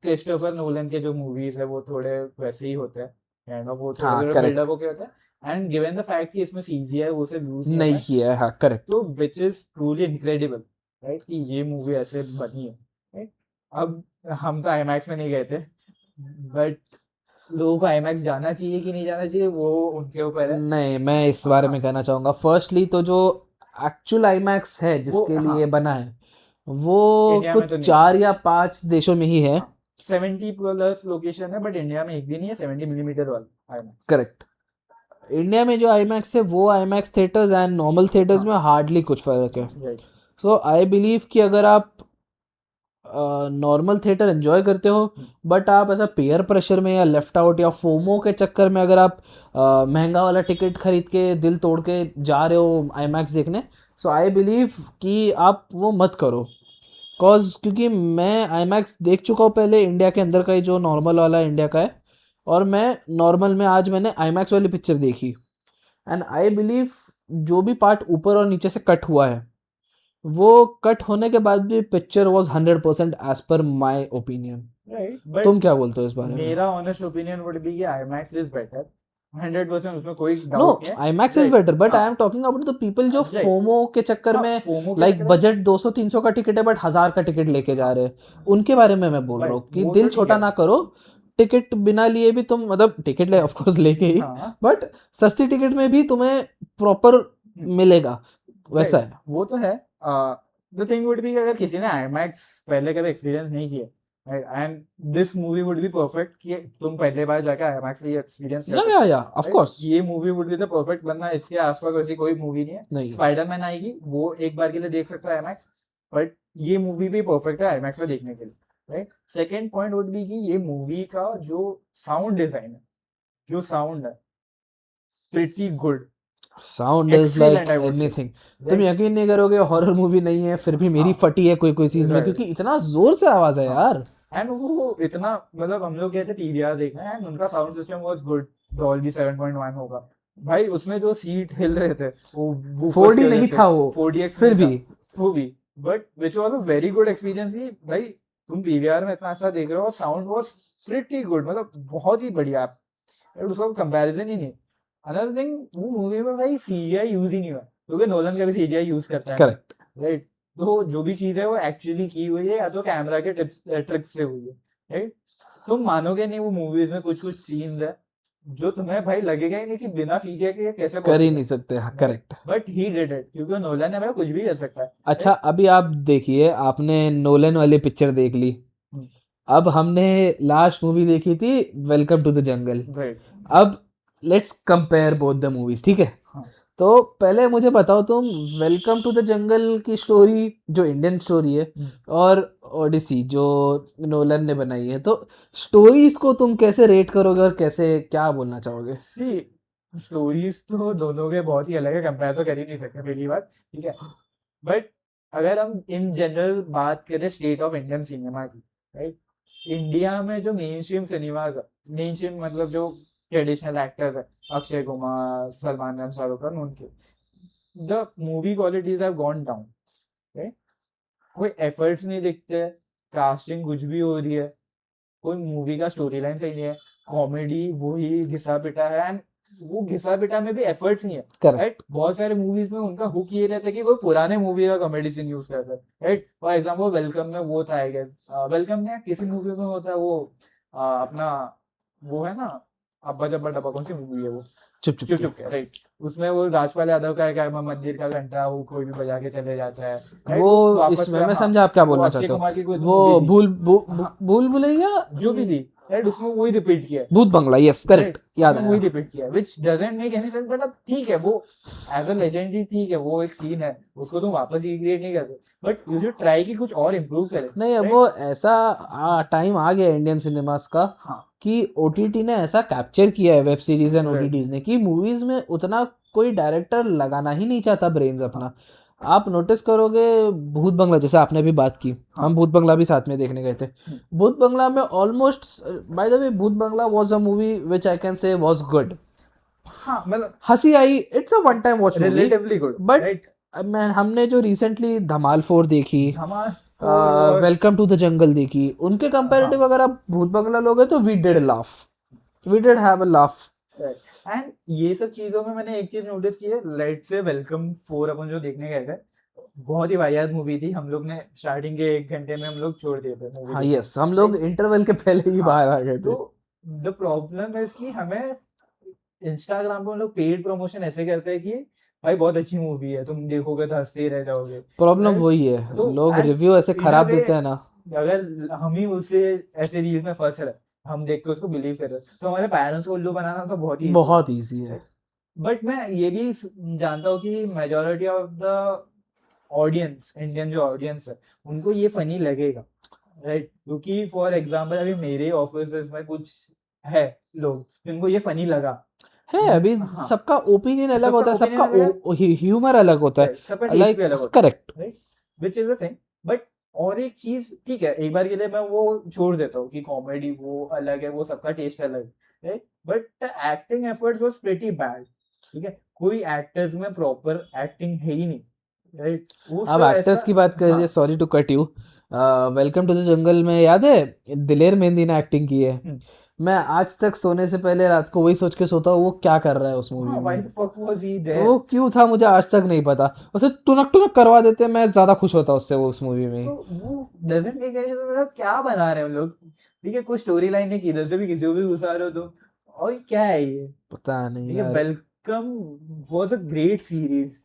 क्रिस्टोफर नोलन के जो मूवीज है वो थोड़े वैसे ही होते हैं, काइंड ऑफ, वो थोड़े हाँ थोड़े करेक्ट, बिल्डअप होके होते हैं, एंड गिवन द फैक्ट कि इसमें सीजीआई वो सब यूज नहीं होता नहीं है, किया है, हाँ करेक्ट। तो which is truly incredible, right? कि ये मूवी ऐसे बनी है, राइट? अब हम तो आईमैक्स में नहीं गए थे, बट लोगों को आईमैक्स जाना चाहिए कि नहीं जाना चाहिए वो उनके ऊपर है। नहीं, मैं इस बारे हाँ, में कहना चाहूँगा, फर्स्टली तो जो एक्चुअल आईमैक्स है वो, जिसके हाँ, लिए बना है वो इंडिया में कुछ तो नहीं है। 4 या 5 देशों में ही है। हाँ, 70+ लोकेशन है, बट इंडिया में एक भी नहीं है 70 मिलीमीटर वाला आईमैक्स। करेक्ट। इंडिया में जो आईमैक्स है वो IMAX theatres and normal theatres हाँ, में हार्डली कुछ फर्क है। राइट, सो आई बिलीव कि अगर आप नॉर्मल थिएटर एंजॉय करते हो, बट आप ऐसा पेयर प्रेशर में या लेफ्ट आउट या फोमो के चक्कर में अगर आप महंगा वाला टिकट खरीद के दिल तोड़ के जा रहे हो आईमैक्स देखने, सो आई बिलीव कि आप वो मत करो। क्योंकि मैं आईमैक्स देख चुका हूँ पहले, इंडिया के अंदर का ही जो नॉर्मल वाला इंडिया का है, और मैं नॉर्मल में आज मैंने आईमैक्स वाली पिक्चर देखी, एंड आई बिलीव जो भी पार्ट ऊपर और नीचे से कट हुआ है, वो कट होने के बाद भी picture was 100% as per my opinion. Right, but तुम क्या बोलते हो इस बारे में? मेरा ऑनेस्ट ओपिनियन वुड बी कि आईमैक्स इज बेटर, 100%, उसमें कोई नो, डाउट नहीं है, IMAX is right? Better, but हाँ, I am talking about the people जो राइट, फोमो के चक्कर हाँ, में, फोमो के लाइक चक्कर में, बजट 200-300 का टिकट है बट 1000 का टिकट लेके जा हाँ, रहे हैं, उनके बारे में मैं बोल रहा भाई हूँ कि वो तो दिल ठीक छोटा है, ना करो। टिकट बिना लिए भी तुम, मतलब टिकट ले ऑफ कोर्स लेके ही, हाँ, बट सस्ती टिकट में भी तुम्हें प्रॉपर मिलेगा, वैसा राइट, है। वो तो है। द थिंग वुड बी अगर किसी ने आईमैक्स पहले कभी एक्सपीरियंस नहीं किया, right, and this movie would be perfect कि तुम पहले बार जाकर आईमैक्स ये एक्सपीरियंस कर सकते हो, या ऑफ राइट? कोर्स। ये movie would be the perfect, वरना इसके आसपास वैसी कोई मूवी नहीं है। नहीं, स्पाइडरमैन आएगी, वो एक बार के लिए देख सकता है आईमैक्स, बट ये मूवी भी परफेक्ट है आईमैक्स में देखने के लिए, right? Second point would be कि ये मूवी का जो साउंड डिजाइन है, जो साउंड है, pretty good, sound is excellent like I would से, एनीथिंग। तुम राइट? यकीन नहीं करोगे, हॉरर मूवी नहीं है फिर भी मेरी हाँ, फटी है कोई कोई चीज में, राइट, क्योंकि इतना जोर से आवाज है हाँ, यार। एंड वो इतना, मतलब हम लोग गए थे पीवीआर देखने, एंड उनका sound system was good, Dolby 7.1 होगा भाई, उसमें जो सीट हिल रहे थे वो वूफर्स की 4D वजह नहीं से, था वो, 4DX फिर नहीं था भी। वो भी, but which was a very good experience कि भाई तुम पीवीआर में इतना अच्छा देख रहे हो, साउंड वाज प्रिटी गुड, मतलब बहुत ही बढ़िया, यार उसका कंपैरिजन ही नहीं। अनदर थिंग, वो मूवी में भाई सीजीआई यूज ही नहीं हुआ, क्योंकि नोलन का भी सीजीआई यूज करता है, करेक्ट। राइट? तो जो भी चीज है वो एक्चुअली की हुई है या तो कैमरा के टिप्स ट्रिक्स से हुई है, राइट? तुम मानोगे नहीं, वो मूवीज में कुछ कुछ सीन है जो तुम्हें भाई लगेगा ही नहीं कि बिना सीजीआई के ये कैसे कर ही पॉसिबल, नहीं सकते, हाँ right? Correct. But he did it, क्योंकि नोलन है भाई, कुछ भी कर सकता है, अच्छा, अभी आप देखिए, आपने नोलन वाली पिक्चर देख ली, अब हमने लास्ट मूवी देखी थी Welcome to the Jungle. Right, अब let's compare both the movies, ठीक है? हाँ, तो पहले मुझे बताओ तुम, वेलकम टू द जंगल की स्टोरी जो इंडियन स्टोरी है, और ओडिसी जो नोलन ने बनाई है, तो स्टोरीज को तुम कैसे रेट करोगे और कैसे, क्या बोलना चाहोगे? सी, स्टोरीज तो दोनों के बहुत ही अलग है, कंपेयर तो कर ही नहीं सकते, पहली बात, ठीक है? बट अगर हम इन जनरल बात करें स्टेट ऑफ इंडियन सिनेमा की, राइट, इंडिया में जो मेन स्ट्रीम सिनेमाज है, मेन स्ट्रीम मतलब जो ट्रेडिशनल एक्टर्स है, अक्षय कुमार, सलमान खान, शाहरुख खान, उनके the movie qualities have gone down, right? कोई एफर्ट्स नहीं दिखते, कास्टिंग कुछ भी हो रही है, कोई मूवी का स्टोरी लाइन सही नहीं है, कॉमेडी वही घिसा पिटा है, एंड वो घिसा पिटा में भी एफर्ट्स नहीं है, करेक्ट राइट? बहुत सारे मूवीज में उनका हुक ये रहता है कि कोई पुराने मूवी का कॉमेडी सीन यूज करता है, राइट? फॉर एग्जाम्पल वेलकम में वो था, आई गेस वेलकम में किसी मूवी में होता है वो अपना वो है ना, अब्बा जब्बा डब्बा, कौन सी मूवी है वो? चुप चुप चुप के चुप के, राइट? उसमें वो राजपाल यादव का क्या मंदिर का घंटा वो कोई भी बजा के चले जाता है, राइट? वो वो वापस इसमें से, मैं हाँ, समझा आप क्या वो बोलना अक्षय चाहते हो। कुमार की कोई तो वो मूवी थी, हाँ, भूल भुलैया जो भी थी, राइट? उसमें वही रिपीट किया है, भूत बंगला, यस राइट? करेक्ट, याद उसमें वही आया। रिपीट किया है, विच डजंट मेक एनी सेंस, मतलब ठीक है वो एज अ लेजेंडरी, ठीक है वो एक सीन है, उसको तुम वापस रिक्रिएट नहीं कर सकते, बट यू शुड ट्राई कि कुछ और इम्प्रूव करे, नहीं, अब राइट? वो ऐसा टाइम आ गया इंडियन सिनेमास का हाँ, कि ओटीटी ने ऐसा कैप्चर किया है, web series and right, OTTs ने, कि मूवीज में उतना कोई डायरेक्टर लगाना ही नहीं चाहता ब्रेन्स हाँ, अपना। आप नोटिस करोगे, भूत बंगला जैसे आपने भी बात की, हाँ, हम भूत बंगला भी साथ में देखने गए थे। हम्म, भूत बंगला में almost, bye the way, Bhoot Bangla was a movie which I can say was good. हाँ, मतलब हंसी आई, it's a one time watch movie. Relatively good, but right? हमने जो रिसेंटली धमाल 4 देखी, Dhamaal 4 was, Welcome to the Jungle देखी, उनके कंपैरेटिव हाँ, अगर आप भूत बंगला लोगे तो we did laugh, we did have a laugh. And ये सब चीजों में मैंने एक चीज नोटिस की है, लेट से वेलकम 4 अपन जो देखने गए थे, बहुत ही वाहियात मूवी थी, हम लोग ने स्टार्टिंग के 1 घंटे में हम लोग छोड़ दिए थे मूवी हाँ देखना, यस, हम लोग राइट? इंटरवल के पहले ही हाँ, बाहर आ गए तो थे। द प्रॉब्लम है कि हमें इंस्टाग्राम पे हम लोग पेड प्रमोशन ऐसे करते हैं कि भाई बहुत अच्छी मूवी है, तुम देखोगे तो हंसते ही रह जाओगे, प्रॉब्लम राइट? वही है, तो लोग एंड रिव्यू ऐसे इन अ खराब वे, देते हैं ना। अगर हम ही उसे ऐसे रील्स में फंस रहे, हम देख के उसको बिलीव कर रहे, तो हमारे पेरेंट्स को उल्लू बनाना तो बहुत ही ईजी बहुत ईजी है। है। बट मैं ये भी जानता हूँ कि majority of the audience, Indian जो ऑडियंस है, उनको ये फनी लगेगा, राइट? क्योंकि फॉर एग्जांपल अभी मेरे ऑफिस में कुछ है लोग जिनको ये फनी लगा, है, अभी हाँ, सबका ओपिनियन अलग सबका होता है, ओपिनियन सबका अलग है, ह्यूमर अलग होता राइट? सबका है, टेस्ट भी लाइक अलग होता है, correct. Right? Which is the thing, but और एक चीज, ठीक है, एक बार के लिए मैं वो छोड़ देता हूँ कि कॉमेडी वो अलग है, वो सबका टेस्ट अलग है, right? But the acting efforts was pretty bad, ठीक है? कोई एक्टर्स में प्रॉपर एक्टिंग है ही नहीं, राइट? वो अब सब एक्टर्स ऐसा, की बात हाँ, करिए, sorry to cut you, welcome to the jungle में याद है दिलेर मेहंदी ने एक्टिंग की है। हम्म, मैं आज तक सोने से पहले रात को वही सोच के सोता हूँ, वो क्या कर रहा है उस मूवी हाँ, व्हाई में, the fuck was he there? वो क्यों था, मुझे आज तक नहीं पता। उसे टुनक टुनक करवा देते, मैं ज्यादा खुश होता उससे, वो उस मूवी में ही। तो वो डजंट मेक एनी सेंस, मतलब क्या बना रहे हैं हम लोग? ठीक है, कोई स्टोरी लाइन है, किधर से भी किसी को भी घुसा रहे हो तुम, और ये क्या है ये? पता नहीं ठीक है, यार। Welcome was a great series,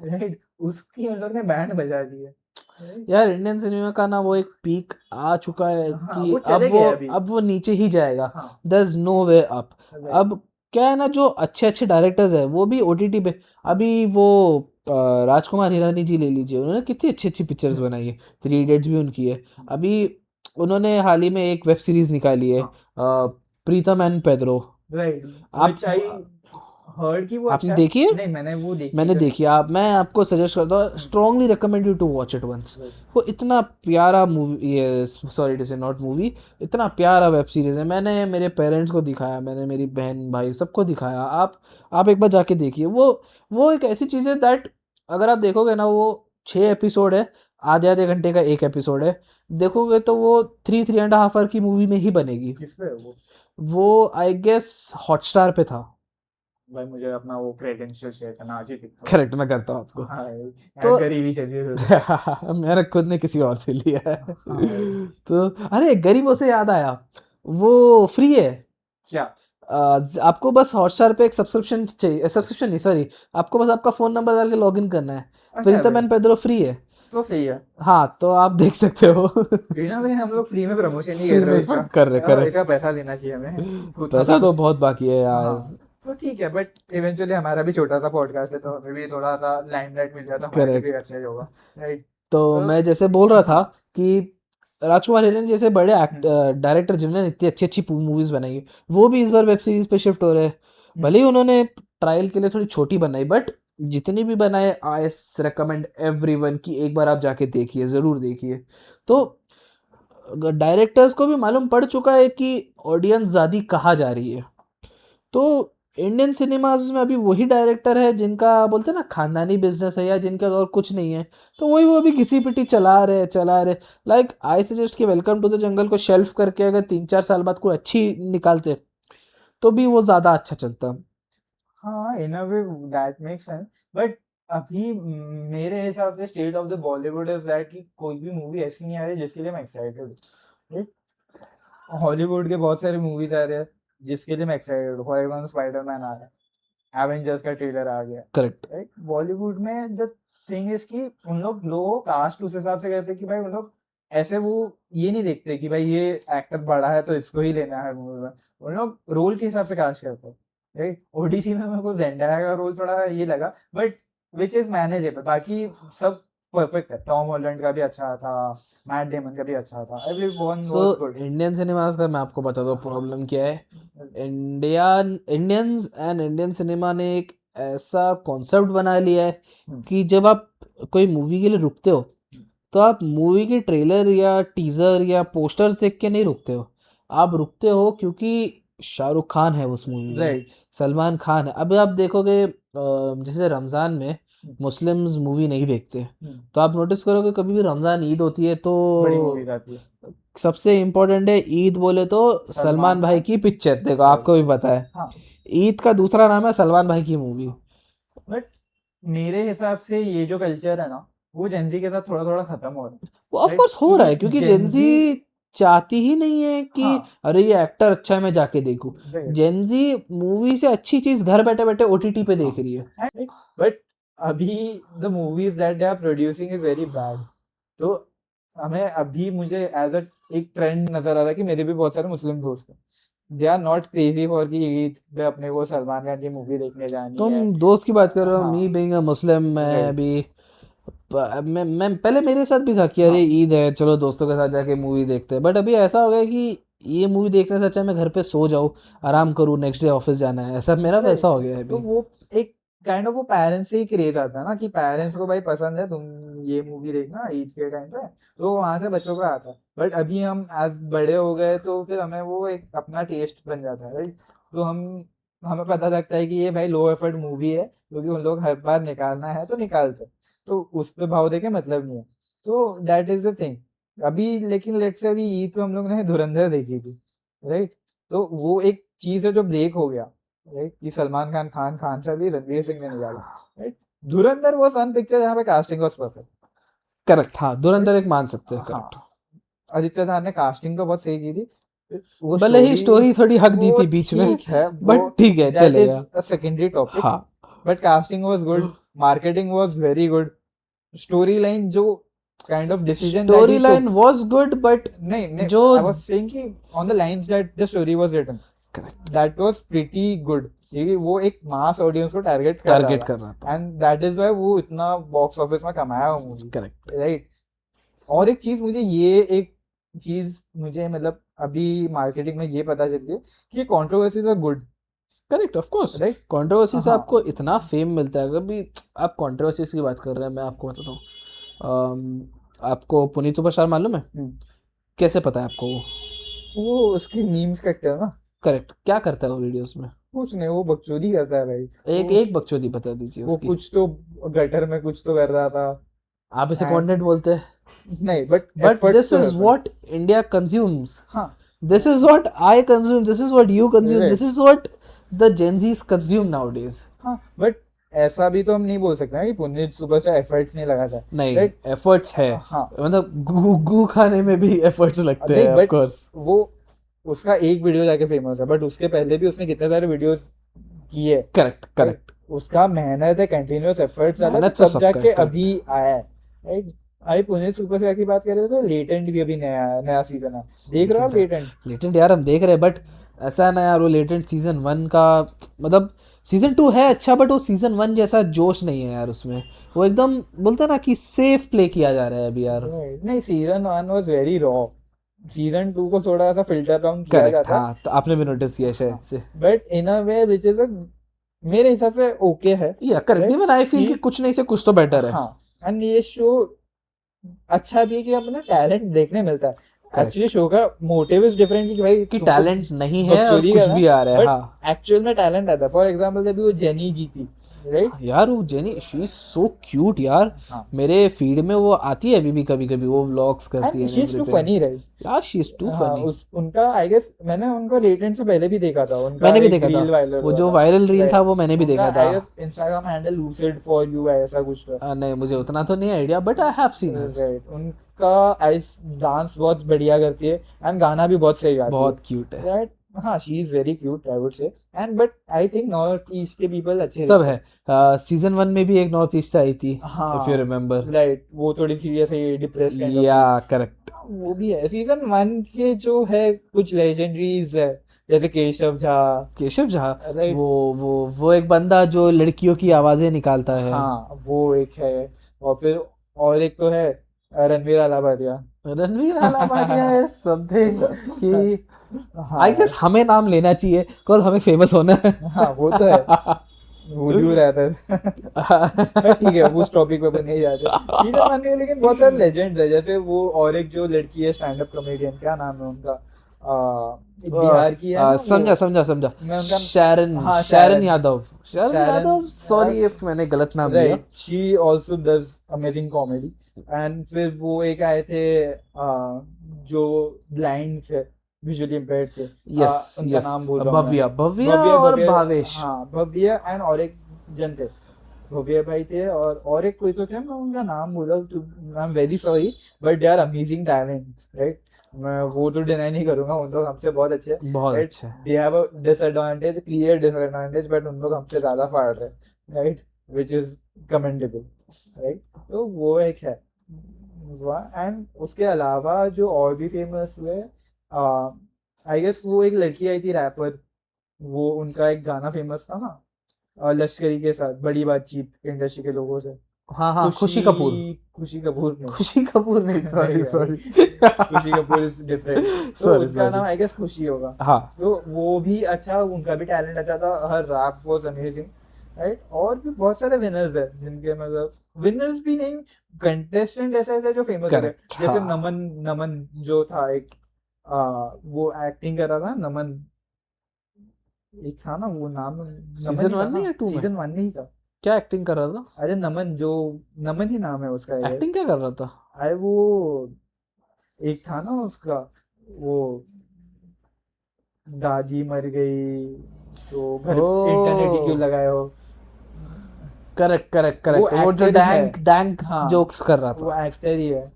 right? उसकी हम लोग ने बैंड बजा दी है, right? यार इंडियन सिनेमा का ना वो एक पीक आ चुका है हाँ, कि वो चले गए अभी, अब वो नीचे ही जाएगा, हाँ, there is no way up. Right, अब क्या है ना, जो अच्छे अच्छे डायरेक्टर्स है वो भी ओटीटी पे, अभी वो राजकुमार हिरानी जी ले लीजिए, उन्होंने कितनी अच्छी अच्छी पिक्चर्स बनाई है, 3 इडियट्स भी उनकी है। अभी उन्होंने हाल ही में एक वेब सीरीज निकाली है, हाँ, प्रीतम एंड पेद्रो। राइट, आप विच आई हर्ड कि वो आपने अच्छा है। देखी है? नहीं, मैंने वो देखी मैंने तो नहीं। देखी, आप मैं आपको सजेस्ट करता हूँ, strongly recommend you to watch it once. Right. वो इतना प्यारा मूवी, ये sorry to say not movie, इतना प्यारा वेब सीरीज है। मैंने मेरे पेरेंट्स को दिखाया, मैंने मेरी बहन भाई सबको दिखाया। आप एक बार जाके देखिए, वो एक ऐसी चीज़ है दैट अगर आप देखोगे ना, वो 6 एपिसोड है, आधे आधे घंटे का एक एपिसोड है, देखोगे तो वो 3.5 आवर की मूवी में ही बनेगी। किस पे है वो? वो आई गेस हॉटस्टार पे था। भाई मुझे अपना वो क्रेडेंशियल शेयर करना, आज ही दिखता हूँ। करेक्ट, मैं करता हूँ आपको। हाँ, यार तो गरीबी चली है थोड़ी। मैंने खुद ने किसी और से लिया है। हाँ भाई। तो अरे गरीबों से याद आया, वो फ्री है। क्या? आपको बस हॉटस्टार पे एक सब्सक्रिप्शन चाहिए, सब्सक्रिप्शन नहीं सॉरी, आपको बस आपका फ़ोन नंबर डाल के लॉगिन करना है। अच्छा है प्रीतम भाई, एंड पेद्रो फ्री है। तो सही है। हाँ, तो आप देख सकते हो। बिना भाई हम लोग फ्री में प्रमोशन नहीं फ्री कर रहे में हो इसका, कर रहे। इसका पैसा लेना चाहिए हमें, उतना पैसा तो कुछ। बहुत बाकी है यार। हाँ, तो ठीक है, बट इवेंचुअली हमारा भी छोटा सा पॉडकास्ट है, तो हमें भी थोड़ा सा लाइमलाइट मिल जाता, हमारे लिए भी करेक्ट। अच्छा ही होगा, राइट? तो मैं तो जैसे बोल रहा था हाँ, कि राजकुमार हिरानी जैसे बड़े हम्म, डायरेक्टर जिन्होंने इतनी अच्छी अच्छी मूवीज बनाई है, वो भी इस बार वेब सीरीज पे शिफ्ट हो रहे हैं। हम्म, भले ही उन्होंने ट्रायल के लिए थोड़ी छोटी बनाई, बट जितनी भी बनाए, आई रेकमेंड एवरीवन कि एक बार आप जाके देखिए, ज़रूर देखिए। तो डायरेक्टर्स को भी मालूम पड़ चुका है कि ऑडियंस ज़्यादा कहाँ जा रही है, तो इंडियन सिनेमाज में अभी वही डायरेक्टर है जिनका बोलते हैं ना खानदानी बिजनेस है या जिनका और कुछ नहीं है, तो वही वो भी घिसी पिटी चला रहे। लाइक आई सजेस्ट कि वेलकम टू द जंगल को शेल्फ करके अगर 3-4 साल बाद कोई अच्छी निकालते तो भी वो ज़्यादा अच्छा चलता। हाँ, in a way that makes sense, but अभी मेरे हिसाब से state of the Bollywood is that कि कोई भी मूवी ऐसी नहीं आ रही जिसके लिए मैं एक्साइटेड हूँ। हॉलीवुड के बहुत सारे मूवीज आ रहे हैं जिसके लिए मैं एक्साइटेड हूँ। फॉर एग्जाम्पल स्पाइडरमैन आ रहा है, एवेंजर्स का ट्रेलर आ गया, करेक्ट। राइट। बॉलीवुड में द थिंग इज कि उन लोग कास्ट उस हिसाब से करते हैं कि भाई उन लोग ऐसे वो ये नहीं देखते कि भाई ये एक्टर बड़ा है तो इसको ही लेना है मूवी में। उन लोग रोल के हिसाब से कास्ट करते हैं, राइट। ओडीसी में मेरे को जेंडाया का रोल थोड़ा ये लगा, बट विच इज मैनेजेबल। बाकी सब परफेक्ट है। टॉम हॉलैंड का भी अच्छा था, मैट डेमन का भी अच्छा था, everyone so was good. Indian cinemas का मैं आपको बता दूँ प्रॉब्लम क्या है। इंडियंस एंड इंडियन सिनेमा ने एक ऐसा कॉन्सेप्ट बना लिया है कि जब आप कोई मूवी के लिए रुकते हो तो आप मूवी के ट्रेलर या टीजर या पोस्टर्स देख के नहीं रुकते हो, आप रुकते हो क्योंकि शाहरुख खान है उस मूवी में, राइट। सलमान खान है। अब आप देखोगे जैसे रमज़ान में मुस्लिम्स मूवी नहीं देखते, तो आप नोटिस करोगे कभी भी रमज़ान ईद होती है बड़ी तो मूवीज आती है। सबसे इम्पोर्टेंट है ईद बोले तो सलमान भाई खान। की पिक्चर, देखो आपको भी पता है हाँ, ईद का दूसरा नाम है सलमान भाई की मूवी। बट मेरे हिसाब से ये जो कल्चर है ना वो जेंजी के साथ थोड़ा थोड़ा खत्म हो रहा है, वो ऑफ राइट। कोर्स हो रहा है क्योंकि जेंजी जेंजी, चाहती ही नहीं है कि हाँ, अरे ये एक्टर अच्छा है मैं जाके देखूं। राइट, जेंजी मूवी से अच्छी चीज घर बैठे बैठे ओटीटी पे देख रही है। बट अभी the movies that they are producing is very bad. तो हमें अभी मुझे एज अ एक ट्रेंड नजर आ रहा है कि मेरे भी बहुत सारे मुस्लिम दोस्त हैं, they are not crazy for कि ईद पे अपने को सलमान खान की मूवी देखने जानी तुम है। दोस्त की बात कर रहे हो, हाँ, मी बीइंग अ मुस्लिम मैं राइट, भी मैं पहले मेरे साथ भी था कि अरे हाँ, ईद है चलो दोस्तों के साथ जाके मूवी देखते हैं, बट अभी ऐसा हो गया कि ये मूवी देखने से अच्छा मैं घर पे सो जाऊँ आराम करूँ, नेक्स्ट डे ऑफिस जाना है, ऐसा मेरा वैसा राइट। हो गया है तो अभी। वो एक काइंड ऑफ वो पेरेंट्स से ही क्रेज आता है ना कि पेरेंट्स को भाई पसंद है तुम ये मूवी देखना ईद के टाइम पे, तो वहां से बच्चों का आता है। बट अभी हम एज बड़े हो गए तो फिर हमें वो एक अपना टेस्ट बन जाता है, राइट। तो हमें पता लगता है कि ये भाई लो एफर्ट मूवी है क्योंकि उन लोग हर बार निकालना है तो निकालते हैं, तो उस पे भाव देके मतलब नहीं है। तो दैट इज द थिंग। अभी लेकिन लेट से अभी ईद पे हम लोग ने धुरंधर देखी थी, राइट। तो वो एक चीज है जो ब्रेक हो गया, राइट, कि सलमान खान खान सा भी रणवीर सिंह ने निकाला, राइट। धुरंधर वो सन पिक्चर जहाँ पे कास्टिंग वाज परफेक्ट, करेक्ट, हाँ धुरंधर एक मान सकते हैं, हाँ। करेक्ट। आदित्य धार ने कास्टिंग तो बहुत सही की थी, वो भले ही स्टोरी स्टोरी थोड़ी हक दी वो थी बीच में, ठीक है, वो बट ठीक है दैट इज चलेगा। अ सेकेंडरी टॉपिक, हाँ but casting was good, marketing was very good, story line जो kind of decision that he story line took, was good but नहीं नहीं, जो आई वाज सेइंग कि on the lines that the story was written, correct that was pretty good, क्योंकि वो एक mass audience को target कर रहा टारगेट था, कर रहा था, एंड दैट इज वाई वो इतना बॉक्स ऑफिस में कमाया वो मूवी, करेक्ट राइट। और एक चीज मुझे ये एक चीज मुझे मतलब अभी मार्केटिंग में ये पता चलती है कि controversies are good, correct of course. Right. Controversy से हाँ, आपको इतना फेम मिलता है, अगर भी आप कंट्रोवर्सीज की बात कर रहे हैं मैं आपको बताता हूँ। आपको पुनीत सुपरस्टार मालूम है? कैसे पता है आपको वो? वो उसकी मीम्स करते हैं ना, करेक्ट, क्या करता है वो वीडियोस में? कुछ नहीं, वो बकचोदी करता है भाई। एक वो एक बकचोदी बता दीजिए वो उसकी। कुछ तो गटर में कुछ तो कर रहा था, आप इसे एंड कंटेंट बोलते हैं, नहीं, बट बट एफर्ट्स दिस तो इज है। व्हाट इंडिया कंज्यूम्स, हाँ, this is what I consume, this is what you consume, right, this is what the Gen Zs consume nowadays. हाँ, बट ऐसा भी तो हम नहीं बोल सकते ना कि पुनीत सुबह से एफर्ट्स नहीं लगाता, नहीं, राइट। एफर्ट्स है, हाँ, मतलब गू गू खाने में भी एफर्ट्स लगते नहीं, हैं ऑफ बट कोर्स। वो उसका एक वीडियो जाके फेमस है, बट उसके पहले भी उसने कितने सारे वीडियोस किए, करेक्ट राइट। करेक्ट, उसका मेहनत है, कंटिन्यूअस एफर्ट्स ज्यादा है, मेहनत तो तो तब सबका है, जाके करेक्ट। अभी आया है, राइट। अभी पुणे सुपर स्टार की बात कर रहे थे तो लेटेंट भी अभी नया सीजन है, देख रहे हो आप लेटेंट है, लेटेंट? लेटेंट यार हम देख रहे हैं, बट ऐसा है ना यार वो लेटेंट सीजन 1 का, मतलब सीजन 2 है अच्छा बट वो सीजन 1 जैसा जोश नहीं है यार उसमें। वो एकदम बोलते हैं ना कि सेफ प्ले किया जा रहा है अभी यार। राइट, नहीं, season 1 was very raw, season 2 को थोड़ा सा फिल्टर डाउन किया करेक्ट, जाता है, हाँ तो आपने भी नोटिस किया शायद हाँ, से। But in a way which is मेरे हिसाब से ओके है, या correct, right. Even I feel कि कि कुछ नहीं से कुछ तो बेटर है। हाँ, एंड ये शो अच्छा भी है कि अपना टैलेंट देखने मिलता है। एक्चुअली शो का मोटिव इज डिफरेंट कि भाई कि तुमको टैलेंट नहीं है और बकचोदी कुछ करना भी आ रहा है। बट हाँ एक्चुअल में टैलेंट आता है। फॉर एग्जांपल जब वो जेनी जीती, राइट? यार वो jenny, she is so cute यार। हाँ, मेरे फीड में वो आती है अभी भी, कभी कभी वो व्लॉग्स करती एंड है she is too everything. Funny, right? यार शी इज टू हाँ, फनी। उस उनका आई गेस मैंने उनको लेटेंट से पहले भी देखा था, उनका मैंने भी एक देखा था, रील वायरल वो हुआ जो था, वायरल रील था राइट? वो मैंने भी उनका देखा था। I guess Instagram handle lucid for you ऐसा कुछ था, नहीं मुझे उतना तो नहीं idea, but I have seen her. Right? उनका आइस डांस बहुत बढ़िया करती है एंड गाना भी बहुत सही गाती है, बहुत क्यूट है। राइट? हाँ, she is very cute I would से। And but I think north east के पीपल अच्छे सब लगते है। हैं। सीजन 1 में भी एक नॉर्थ ईस्ट से आई थी, इफ यू हाँ, रिमेम्बर। राइट, वो थोड़ी सी ऐसे डिप्रेस काइंड ऑफ या थी। करेक्ट। वो भी है। सीजन 1 के जो है कुछ लेजेंडरीज है, जैसे केशव झा, केशव झा। राइट? वो एक बंदा जो लड़कियों की आवाजें निकालता है। हाँ, वो एक है। और फिर और एक तो है रणवीर अलाहाबादिया। रणवीर अलाहाबादिया इज समथिंग कि आई गेस हाँ, हमें नाम लेना चाहिए, बिकॉज हमें फेमस होना है। हाँ, वो तो है। Would you rather? ठीक है, उस टॉपिक पे अपन नहीं जाते। सीजन 1 में लेकिन बहुत सारे लेजेंड्स है, जैसे वो और एक जो लड़की है स्टैंड अप कॉमेडियन, क्या नाम है उनका? एक बिहार की है ना वो, समझा समझा समझा। मैं उनका, शैरन हाँ, Sharon Yadav. Sharon Sharon, Yadav, sorry if मैंने गलत नाम लिया। Right? She also does amazing comedy. And फिर वो एक आए थे जो ब्लाइंड थे, विजुअली इम्पेयर्ड थे, यस उनका यस। नाम भूल रहा हूँ मैं। भव्या भव्या और भव्य, भावेश। हाँ, भव्य एंड और एक जन थे, भव्य भाई थे और एक कोई तो थे, मैं उनका नाम भूला, I am very sorry, but they are amazing talent, right? मैं वो तो डिनाई नहीं करूंगा, उन लोग हमसे बहुत अच्छे हैं, बहुत राइट? अच्छा है। They have a disadvantage, clear disadvantage, but उन लोग हमसे ज्यादा फाड़ रहे हैं, right? Which is commendable, right? तो वो एक है। एंड उसके अलावा जो और भी फेमस हुए, आई गेस वो एक लड़की आई थी रैपर, वो उनका एक गाना फेमस था ना, लश्करी के साथ, बड़ी बातचीत इंडस्ट्री के लोगों से। हाँ हाँ, खुशी कपूर। खुशी कपूर नहीं। खुशी कपूर नहीं, सॉरी नहीं सॉरी। भाई, खुशी कपूर इज डिफरेंट। तो सॉरी उनका नाम सॉरी। आई गेस खुशी होगा। हाँ तो वो भी अच्छा, उनका भी टैलेंट अच्छा था, हर रैप वाज अमेजिंग, राइट? और भी बहुत सारे विनर्स है जिनके मतलब, विनर्स भी नहीं, कंटेस्टेंट ऐसे ऐसे जो फेमस हो गए, करेक्ट। जैसे हाँ नमन, नमन जो था एक, वो एक्टिंग कर रहा था, नमन एक था ना, वो नाम नमन सीजन ही था 1 में ना, या 2 में? सीजन 1 में ही था। क्या एक्टिंग कर रहा था? अरे नमन, जो नमन ही नाम है उसका, आई गेस। एक्टिंग क्या कर रहा था? अरे वो एक था ना उसका, वो दादी मर गई तो घर इंटरनेट ही क्यों ओ लगाए हो, करेक्ट करेक्ट वो करेक्ट, वो जो एक्टर ही है। डैंक डैंक हाँ, जोक्स कर रहा वो था। एक्टर ही है।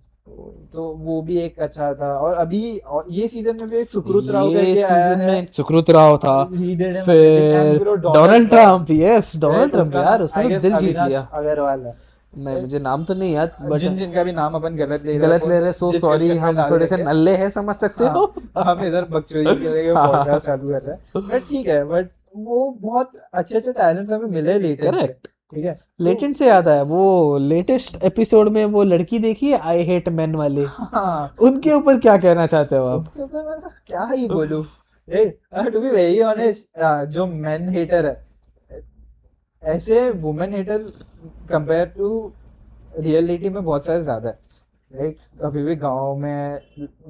तो वो भी एक अच्छा था। और अभी और ये सीजन में भी एक सुकृत राव ये करके आया सीजन है, में सुकृत राव था। He did an amazing. And फिर फिर वो Donald Donald Trump, Trump, yes Donald right? Trump, उनका यार नाम उसने आई तो गेस दिल जीत अविनाश लिया। अग्रवाल है, नहीं right? मुझे नाम तो नहीं याद, बट जिनका भी नाम अपन गलत ले रहे हैं, गलत वो ले रहे, सो सॉरी, डिस्क्रिप्शन में हम डाल थोड़े से देंगे। नल्ले हैं, समझ सकते हाँ, हो। हम इधर बकचोदी के लिए हाँ पॉडकास्ट चालू कर रहे हैं, बट ठीक है। बट वो बहुत अच्छे अच्छे टैलेंट्स हमें मिले लेटेंट से, करेक्ट। ठीक है? तो लेटेंट से याद आया, वो लेटेस्ट एपिसोड में वो लड़की देखी है, आई हेट मेन वाले, हाँ, उनके ऊपर क्या कहना चाहते हो आप? उनके ऊपर मैं क्या ही बोलूं, right? To be very honest, जो मेन हेटर है, ऐसे women hater compare to reality में बहुत सारे ज्यादा है, राइट? अभी भी गांव में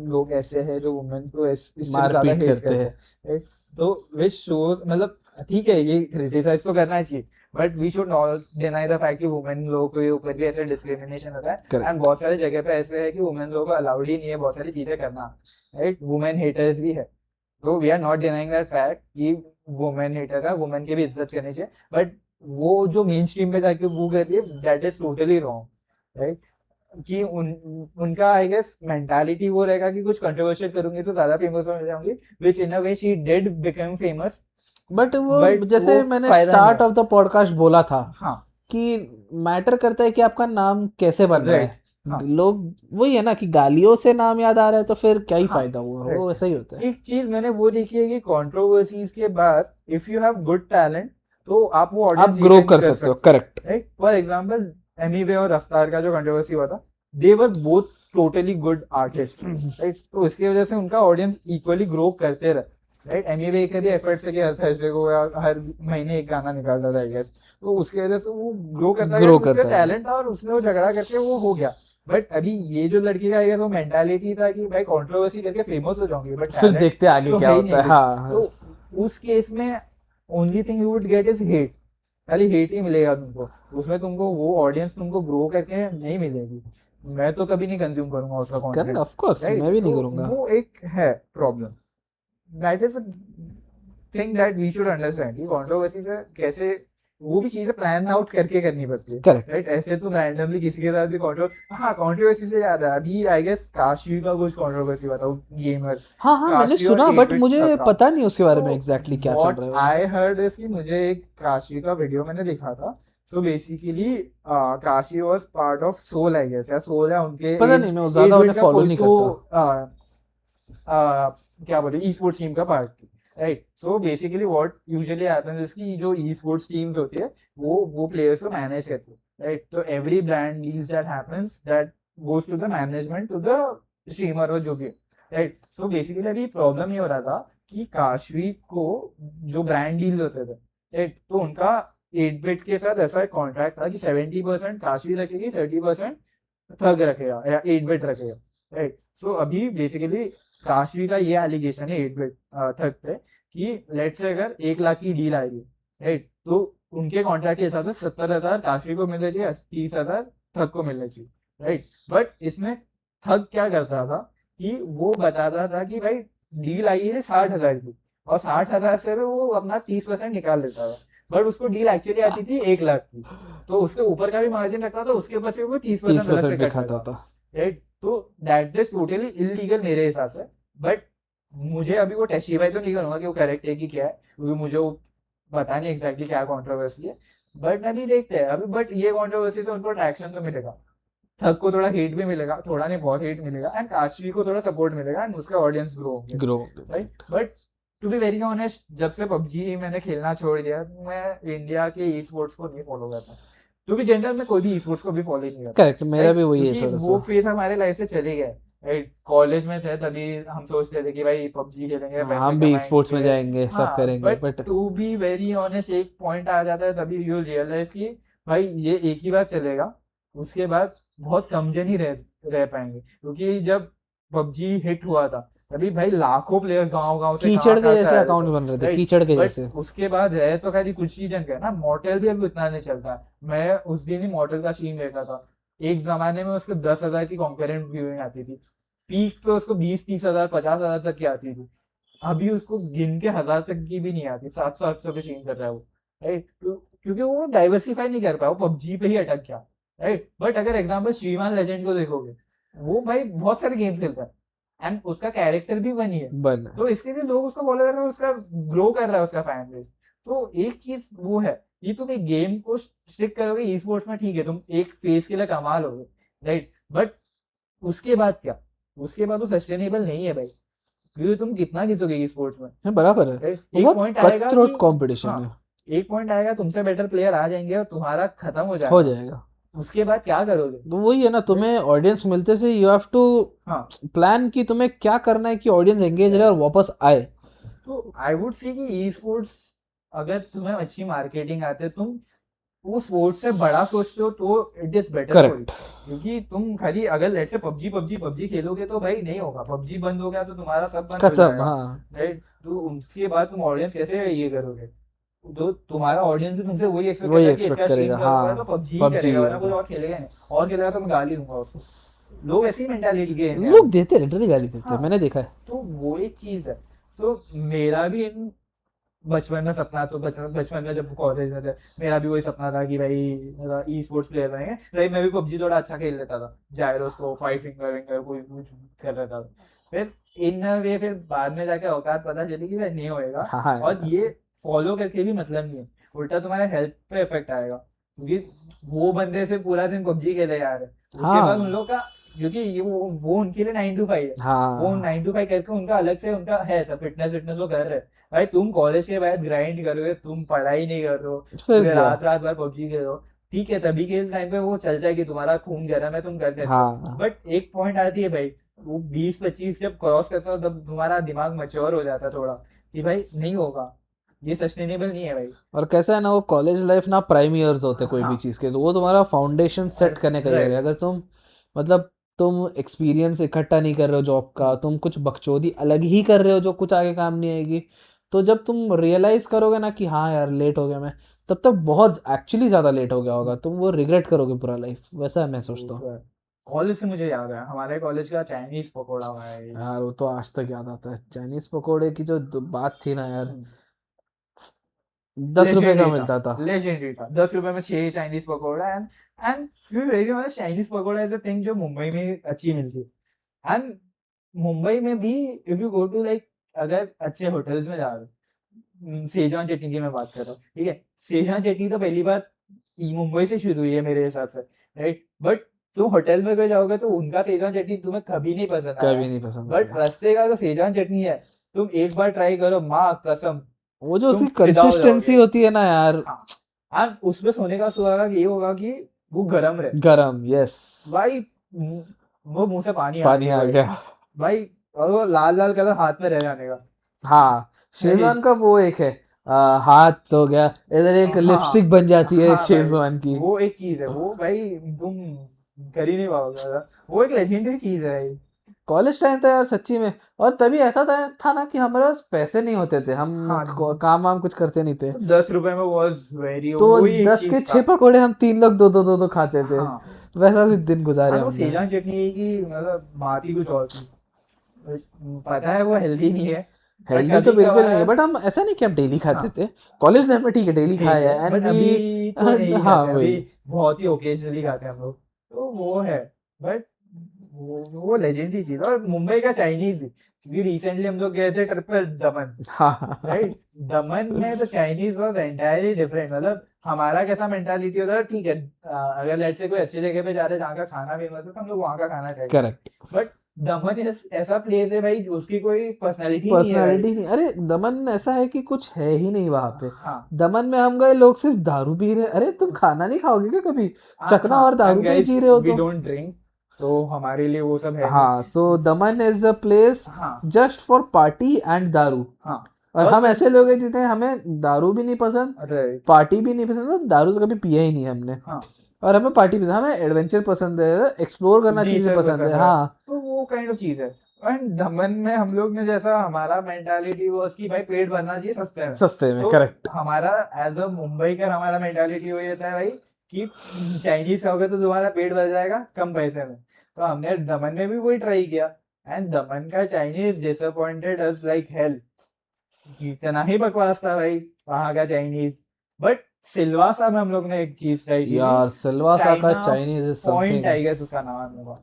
लोग ऐसे हैं जो वुमेन को इससे ज्यादा मारपीट हेट करते करते हैं। हैं, राइट? तो विच शोज, मतलब ठीक है, ये क्रिटिसाइज तो करना चाहिए, but we should not deny the fact कि वुमेन लोगों के ऊपर भी ऐसे डिस्क्रिमिनेशन होता है। करेक्ट। एंड बहुत सारी जगह पे ऐसे है कि वुमेन लोगों को अलाउड ही नहीं है बहुत सारी चीजें करना, राइट? वुमेन हेटर्स भी है। तो we are not denying that fact कि वुमेन हेटर है, वुमेन की भी इज्जत करनी चाहिए, बट वो जो मेन स्ट्रीम पे जाके वो कर रही है, that is totally wrong, right? कि उनका आई गेस मेंटालिटी वो रहेगा कि कुछ कंट्रोवर्शियल करूंगी तो ज्यादा फेमस हो जाऊंगी, which in a way she did become famous, but वो बट जैसे वो मैंने फायदा नहीं स्टार्ट है। ऑफ द पॉडकास्ट बोला था हाँ, कि मैटर करता है कि आपका नाम कैसे बन रहा राइट, है। हाँ, लोग वही है ना कि गालियों से नाम याद आ रहा है तो फिर क्या ही हाँ, फायदा हुआ, वो राइट। वैसा ही होता है। एक चीज मैंने वो देखी है कि कंट्रोवर्सीज के बाद if you have good talent तो आप वो आप ऑडियंस ग्रो रिटेन कर कर सकते हो, सकते हो, correct. Right? For example Emiway और रफ्तार का जो कंट्रोवर्सी हुआ था, they were both totally good artist, right? तो इसकी वजह से उनका ऑडियंस इक्वली ग्रो करते रहे, राइट? एमीवे का भी एफर्ट से कि हर थर्सडे को या हर महीने एक गाना निकालता था, आई गेस। तो उसकी वजह से वो ग्रो करता गया, ग्रो उसका करता है। टैलेंट था और उसने वो झगड़ा करके वो हो गया, बट अभी ये जो लड़की का आएगा तो मेंटालिटी था कि भाई कंट्रोवर्सी करके फेमस हो जाऊंगी, बट फिर टैलेंट देखते आगे तो क्या है ही होता नहीं है। कुछ। हाँ तो उस केस में only thing you would get is hate, खाली हेट ही मिलेगा तुमको, उसमें तुमको वो ऑडियंस तुमको ग्रो करके नहीं मिलेगी। मैं तो कभी नहीं कंज्यूम करूंगा उसका correct, content, of course right. मैं भी नहीं तो करूंगा। वो एक है problem, that is thing that we should understand कि कंट्रोवर्सी से कैसे वो भी चीजें प्लान आउट करके करनी पड़ती है, करेक्ट। राइट। ऐसे तुम रैंडमली किसी के साथ भी हाँ, कंट्रोवर्सी से याद है अभी आई गेस काशी का कुछ कंट्रोवर्सी बताओ, गेमर हाँ हाँ मैंने काशी और सुना, बट 8-bit मुझे था। पता नहीं उसके बारे सो में एग्जैक्टली क्या चल व्हाट रहा है वो। आई हर्ड इज कि मुझे एक काशी का वीडियो मैंने देखा था। So basically Kashi was part of soul I guess, या सोल है उनके पता नहीं, मैं ज्यादा 8-bit उन्हें का फॉलो कोई नहीं तो करता। क्या बोलते ई स्पोर्ट्स टीम का पार्ट थी, right. So basically what usually happens is कि जो ई स्पोर्ट्स टीम्स होती है वो प्लेयर्स को मैनेज करती है, राइट। तो every brand deals that happens that goes to the management to the streamer और जो भी, राइट। सो बेसिकली अभी प्रॉब्लम ये हो रहा था कि काशवी को जो ब्रांड डील्स होते थे, राइट, तो उनका 8-bit के साथ ऐसा एक कॉन्ट्रैक्ट था कि 70% काशवी रखेगी, 30% थग रखेगा या 8-bit रखेगा, राइट। सो अभी बेसिकली काशवी का ये एलिगेशन है 8-bit थक पे कि लेट से अगर 1 लाख की डील आएगी, राइट, तो उनके कॉन्ट्रैक्ट के हिसाब से 70,000 काशवी को मिलना चाहिए, 30,000 थक को मिलना चाहिए, राइट। बट इसमें थक क्या करता था कि वो बताता था कि भाई डील आई है 60,000 की, और 60,000 से वो अपना 30% निकाल लेता था, बट उसको डील एक्चुअली आती थी 1 लाख की, तो उसके ऊपर का भी मार्जिन रखता था, उसके ऊपर से वो 30% अलग से 30% भी कट खाता करता था, था। राइट। तो दैट इज टोटली इलीगल मेरे हिसाब से। बट मुझे अभी वो टेस्टिफाई तो नहीं करूंगा कि वो करेक्ट है कि क्या है, क्योंकि मुझे वो पता नहीं एग्जैक्टली क्या कंट्रोवर्सी है। बट अभी देखते हैं अभी, बट ये कंट्रोवर्सी से उनको ट्रैक्शन तो मिलेगा, थक को थोड़ा हेट भी मिलेगा, थोड़ा नहीं बहुत हेट मिलेगा, एंड काशवी को थोड़ा सपोर्ट मिलेगा, एंड उसका ऑडियंस ग्रो होंगे, grow. Right. But to be very honest, जब से पबजी मैंने खेलना छोड़ दिया, मैं इंडिया के ई स्पोर्ट्स को नहीं फॉलो करता, क्योंकि जनरल में कोई भी ई स्पोर्ट्स को भी फॉलो नहीं करता, करेक्ट, मेरा राइट। भी वही है क्योंकि थोड़ा वो सा। फेज हमारे लाइफ से चले गए, राइट। कॉलेज में थे तभी हम सोचते थे कि भाई पबजी खेलेंगे, हाँ, पैसे हम भी स्पोर्ट्स में कमाएंगे, जाएंगे, सब हाँ। करेंगे, but but to be very honest एक पॉइंट आ जाता है तभी यू रियलाइज कि भाई ये एक ही बार चलेगा, उसके बाद बहुत कम जन ही रह पाएंगे, क्योंकि जब पबजी हिट हुआ था तभी भाई लाखों प्लेयर गांव गांव से कीचड़ कहाँ के कहाँ से जैसे आए थे, अकाउंट्स बन रहे थे, राइट। कीचड़ के बट जैसे। उसके बाद रहे तो खाली कुछ ही जन गए ना, मॉर्टल भी अभी उतना नहीं चलता। मैं उस दिन ही मॉर्टल का सीन देखा था, एक जमाने में उसको 10,000 की कॉन्करेंट व्यूइंग आती थी, पीक पे उसको 20-30 हजार 50,000 तक की आती थी, अभी उसको गिन के 1,000 तक की भी नहीं आती, 700-800 पे सीन कर रहा है वो, राइट। क्योंकि वो डाइवर्सिफाई नहीं कर पाया, वो पबजी पे ही अटक गया, राइट। बट अगर एग्जाम्पल श्रीमान लेजेंड को देखोगे, वो भाई बहुत सारे गेम्स खेलता है, एंड उसका कैरेक्टर भी बनी है, बन तो इसके लिए लोग उसको फॉलो कर रहे हैं, उसका ग्रो कर रहा है उसका फैन बेस। तो एक चीज वो है, ये तुम एक गेम को स्टिक करोगे ई स्पोर्ट्स में, ठीक है, तुम एक फेज के लिए कमा लोगे, राइट। बट उसके बाद क्या, उसके बाद वो सस्टेनेबल नहीं है भाई, क्योंकि तुम कितना घिसोगे ई स्पोर्ट्स में, है, बराबर है। राइट। वो एक बहुत पॉइंट कट आएगा थ्रोट कि कंपटीशन है। हाँ, एक पॉइंट आएगा तुमसे बेटर प्लेयर आ जाएंगे और तुम्हारा खत्म हो हो जाएगा, जाएगा। उसके बाद क्या करोगे, तो वही है ना, राइट। तुम्हें ऑडियंस मिलते से यू हैव टू हाँ, प्लान कि तुम्हें क्या करना है कि ऑडियंस एंगेज रहे और वापस आए। तो आई वुड से कि ई स्पोर्ट्स, अगर तुम्हें अच्छी मार्केटिंग आते, तुम वो स्पोर्ट्स से बड़ा सोचते हो तो it is better for you, correct. क्योंकि तुम खाली अगर लेट से पबजी पबजी पबजी खेलोगे तो भाई नहीं होगा, पबजी बंद हो गया तो तुम्हारा सब बंद हो खत्म, जाएगा, हाँ। राइट। तो उसके बाद तुम ऑडियंस कैसे ये करोगे, तो तुम्हारा ऑडियंस भी तुमसे वही एक्सपेक्ट वही करता है कि एक्सपेक्ट इसका स्ट्रीम करेगा, करूंगा तो हाँ। पबजी ही पबजी करेगा, वरना कोई होगा। और खेलेगा नहीं, और खेलेगा तो मैं गाली दूंगा उसको। लोग ऐसी मेंटालिटी के इंडिया लोग में। देते, लिटरली गाली देते हैं, हाँ, मैंने देखा है। तो वो एक चीज है। तो मेरा भी बचपन में सपना, तो बचपन में जब कॉलेज में थे, मेरा भी वही सपना था कि भाई मेरा ई स्पोर्ट्स प्लेयर बनेंगे, भाई मैं भी पबजी थोड़ा अच्छा खेल लेता था, जायरोस को 5 फिंगर विंगर कोई कुछ कर लेता था, फिर इन वे फिर बाद में जाके औकात पता चली कि भाई नहीं होएगा, हाँ हाँ और ये फॉलो करके भी मतलब नहीं है, उल्टा तुम्हारे हेल्थ पे इफेक्ट आएगा, क्योंकि वो बंदे से पूरा दिन पबजी खेले जा रहे हैं, उसके बाद उन हाँ लोग का, क्योंकि ये वो उनके लिए 9 to 5 है, वो हाँ 9 to 5 करके उनका अलग से उनका है सब, फिटनेस फिटनेस वो कर रहे हैं। भाई तुम कॉलेज के बाद ग्राइंड करोगे, तुम पढ़ाई नहीं कर रहे हो, फिर पूरे क्या। रात रात भर पबजी खेल रहे हो, ठीक है, तभी के टाइम पे वो चल जाएगी, तुम्हारा खून गर्म है, तुम कर लेते हो। हाँ, बट एक पॉइंट आती है भाई, वो 20-25 जब क्रॉस करता हो तब तुम्हारा दिमाग मैच्योर हो जाता है थोड़ा, कि भाई नहीं होगा, ये सस्टेनेबल नहीं है भाई। और कैसा है ना, वो कॉलेज लाइफ ना प्राइम ईयर्स होते हैं कोई भी हाँ, चीज़ के, तो वो तुम्हारा फाउंडेशन सेट करने का ईयर है। राइट, अगर तुम मतलब तुम एक्सपीरियंस इकट्ठा नहीं कर रहे हो जॉब का, तुम कुछ बकचोदी अलग ही कर रहे हो जो कुछ आगे काम नहीं आएगी। तो जब तुम रियलाइज करोगे ना कि हाँ यार लेट हो गया मैं, तब तक बहुत एक्चुअली ज़्यादा लेट हो गया होगा, तुम वो रिग्रेट करोगे पूरा लाइफ। वैसा मैं सोचता हूँ। कॉलेज से मुझे याद है हमारे कॉलेज का चाइनीज पकौड़ा भाई। यार वो तो आज तक याद आता है, चाइनीज पकौड़े की जो बात थी ना यार, 10 रुपए का लेजेंडरी था, मिलता था। लेजेंडरी था। 10 रुपए में 6 Chinese pakora. And and very honest, Chinese pakora is a thing जो मुंबई में अच्छी मिलती है। एंड मुंबई में भी if you go to like, अगर अच्छे होटल्स में जा रहे हो, सेजवान चटनी की मैं बात कर रहा हूँ, ठीक है। सेजवान चटनी तो पहली बार मुंबई से शुरू हुई है मेरे हिसाब से, राइट। बट तुम होटल में कोई जाओगे तो उनका सेजवान चटनी तुम्हें कभी नहीं पसंद आया। कभी नहीं पसंद बट आएगा। रास्ते का जो सेजवान चटनी है, तुम एक बार ट्राई करो, माँ कसम वो जो तुम उसकी फिदा हो कंसिस्टेंसी जाओगे। होती है ना यार, हाँ, और उसमें सोने का सुहागा ये होगा कि वो गरम रहे गरम, यस। भाई। वो मुंह से पानी आ पानी गया आ भाई। गया। भाई, और वो लाल लाल कलर हाथ में रह जाने का। हाँ, नहीं, शेजवान का वो एक है, हाथ हो गया, इधर एक हाँ लिपस्टिक बन जाती है एक हाँ भाई, शेजवान की। वो एक चीज है वो भाई, तुम कर ही नहीं पाओगे। वो एक लेजेंडरी चीज है भाई। कॉलेज टाइम था यार सच्ची में। और तभी ऐसा था ना कि हमारे पास पैसे नहीं होते थे, हम हाँ, काम वाम कुछ करते नहीं थे। तो 10 रुपए में वॉज वेरी, तो वो ही एक 10 के चीज 6 था। पकौड़े हम 3 लोग दो दो खाते थे। हाँ, वैसा से दिन गुजारे और वो हमने। सेजान चटनी की मतलब बात ही कुछ और थी। पता है वो हेल्दी नहीं है, बट हेल्दी तो कभी बिल्कुल नहीं है, कभार। बट हम ऐसा नहीं कि हम डेली खाते हाँ, थे। कॉलेज लाइफ में ठीक है डेली ठीक खाया है, है, एंड बट वी अभी तो नहीं हाँ खाते, अभी वही। बहुत ही ओकेजनली खाते हैं हम लोग। तो वो है। बट वो लेजेंडरी चीज। और मुंबई का चाइनीज भी, क्योंकि रिसेंटली हम लोग गए थे ट्रिप पे दमन, हाँ राइट। दमन में तो चाइनीज वॉज एंटायरली डिफरेंट। मतलब हमारा कैसा मेंटालिटी होता है, ठीक है, अगर लेट से कोई अच्छी जगह पे जा रहे हैं जहाँ का खाना फेमस है तो हम लोग वहाँ का खाना ट्राई करें। करेक्ट। बट दमन ऐसा प्लेस है भाई, उसकी कोई पर्सनैलिटी नहीं है भाई। पर्सनालिटी नहीं, अरे दमन ऐसा है कि कुछ है ही नहीं वहां पे। हाँ दमन में हम गए, लोग सिर्फ दारू पी रहे, अरे तुम खाना नहीं खाओगे क्या कभी? चखना और हाँ, दारू एंड पे ही गाइस जी रहे हो वी तुम। डोंट ड्रिंक, तो हमारे लिए वो सब है नहीं। हाँ, सो दमन इज अ प्लेस हाँ जस्ट फॉर पार्टी एंड दारू। हाँ। और और हम ऐसे लोग हैं जिन्हें, हमें दारू भी नहीं पसंद, राइट। पार्टी भी नहीं पसंद, और दारू से कभी पिया ही नहीं हमने। हाँ, और हमें पार्टी पसंद, हमें एडवेंचर पसंद है, एक्सप्लोर करना चीजें नेचर पसंद है। पसंद है, हाँ, तो वो काइंड ऑफ चीज है। एंड दमन में हम लोग ने जैसा, हमारा मेंटालिटी वो उसकी भाई पेट भरना चाहिए सस्ते में। सस्ते में, तो करेक्ट। हमारा एज अ मुंबई का हमारा मेंटालिटी हो जाता है भाई कि चाइनीज खाओगे तो तुम्हारा पेट भर जाएगा कम पैसे में। तो हमने दमन में भी वही ट्राई किया। एंड दमन का Chinese disappointed us like hell. इतना ही बकवास था भाई वहां का चाइनीज। बट सिलवासा में हम लोग ने एक चीज ट्राई की थी, यार सिलवासा का China Chinese is point, something. I guess उसका नाम होगा,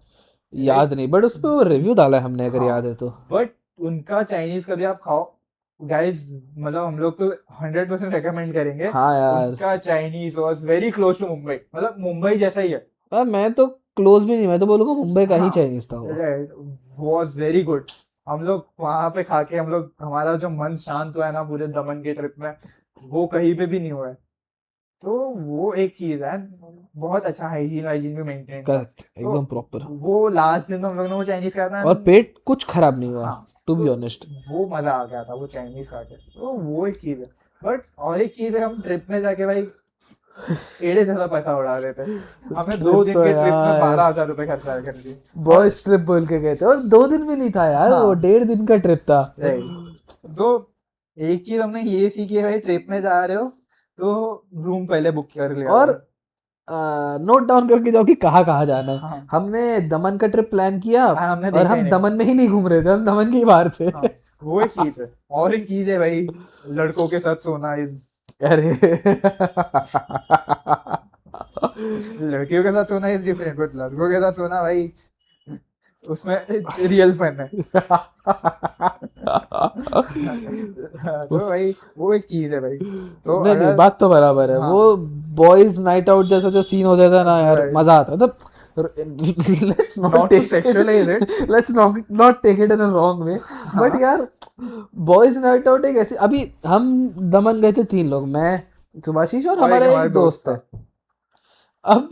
याद राइट। नहीं, बट उस पे वो रिव्यू डाला है हमने, अगर हाँ, याद है तो। बट उनका चाइनीज कभी आप खाओ गाइस, मतलब हम लोग तो 100% रेकमेंड करेंगे। हाँ यार। उनका Chinese was very close to Mumbai, मतलब मुंबई जैसा ही है। मैं तो क्लोज भी नहीं, मैं तो बोलूंगा मुंबई का ही हाँ, चाइनीज था वो। Right, was very good. हम लोग वहां पे खा के, हम लोग, हमारा जो मन शांत हुआ है ना पूरे दमन के ट्रिप में, वो कहीं पे भी नहीं हुआ है। तो वो एक चीज है। बहुत अच्छा हाइजीन वाइजीन भी मेंटेन था। करेक्ट, तो एकदम प्रॉपर। वो लास्ट दिन तो हम लोग ने वो चाइनीज खाया था। और पेट कुछ खराब नहीं हुआ, हाँ, टू बी तो ऑनेस्ट। वो मजा आ गया था वो चाइनीज खा के। तो वो एक चीज है। बट और एक चीज है, हम ट्रिप में जाके भाई एड़े जैसा पैसा उड़ा रहे थे। हमने 2 दिन तो के ट्रिप में यार 12,000 रुपए खर्चा कर दिए। और बॉयज ट्रिप बोल के गए थे, और 2 दिन भी नहीं था यार, वो हाँ, 1.5 दिन का ट्रिप था। राइट। तो एक चीज हमने ये सीखी है भाई, ट्रिप में जा रहे हो तो रूम पहले बुक कर लिया और करो। नोट डाउन करके जाओ कि कहाँ कहाँ जाना है। हाँ, हमने दमन का ट्रिप प्लान किया, और हमने और देखा ही हम नहीं। दमन में ही नहीं घूम रहे थे, हम दमन के ही बाहर थे। हाँ, वो एक चीज है। और एक चीज है भाई, लड़कों के साथ सोना इज, अरे लड़कियों के साथ सोना इज डिफरेंट, बट लड़कों के साथ सोना भाई, उसमें रियल फन है। तो भाई वो एक चीज है भाई। तो नहीं नहीं, अगर, बात तो बराबर है। हाँ, वो बॉयज नाइट आउट जैसा जो सीन हो जाता है ना यार, राइट, मजा आता है तब। Let's not not to take sexualize it. It, let's not take it in a wrong way. But हाँ, यार बॉयज नाइट आउट एक ऐसी, अभी हम दमन गए थे 3 लोग, मैं, सुभाशीष और और एक हमारा हमारे एक दोस्त दोस्त था। है। अब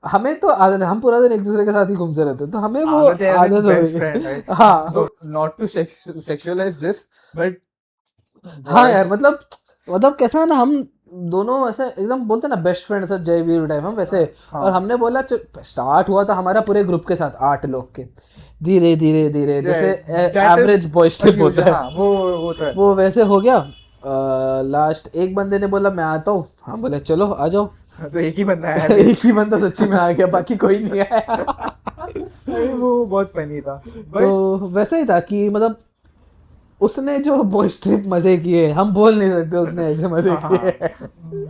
हमें तो आदत है, हम पूरा दिन एक दूसरे के साथ ही घूमते रहते हैं, तो हमें वो आदत है आदत हो बेस्ट गई फ्रेंड, राइट। हाँ। So not to sexualize this, but हाँ यार, बॉयज, मतलब कैसा है ना, हम दोनों ऐसे एकदम बोलते हैं ना बेस्ट फ्रेंड सब जय वीर टाइप हम वैसे। हाँ और हमने बोला स्टार्ट हुआ था हमारा पूरे ग्रुप के साथ 8 लोग के, धीरे धीरे धीरे जैसे that is average boys trip होता है हाँ वो तो है। वो वैसे हो गया। लास्ट एक बंदे ने बोला मैं आता हूँ, हम बोले चलो आ जाओ। तो एक ही बंदा है अभी। एक ही बंदा सच्ची में आ गया, बाकी कोई नहीं आया। अरे वो बहुत फनी था तो बट वैसे ही था कि मतलब उसने जो बॉयज ट्रिप मजे किए हम बोल नहीं सकते उसने ऐसे मजे हाँ किए।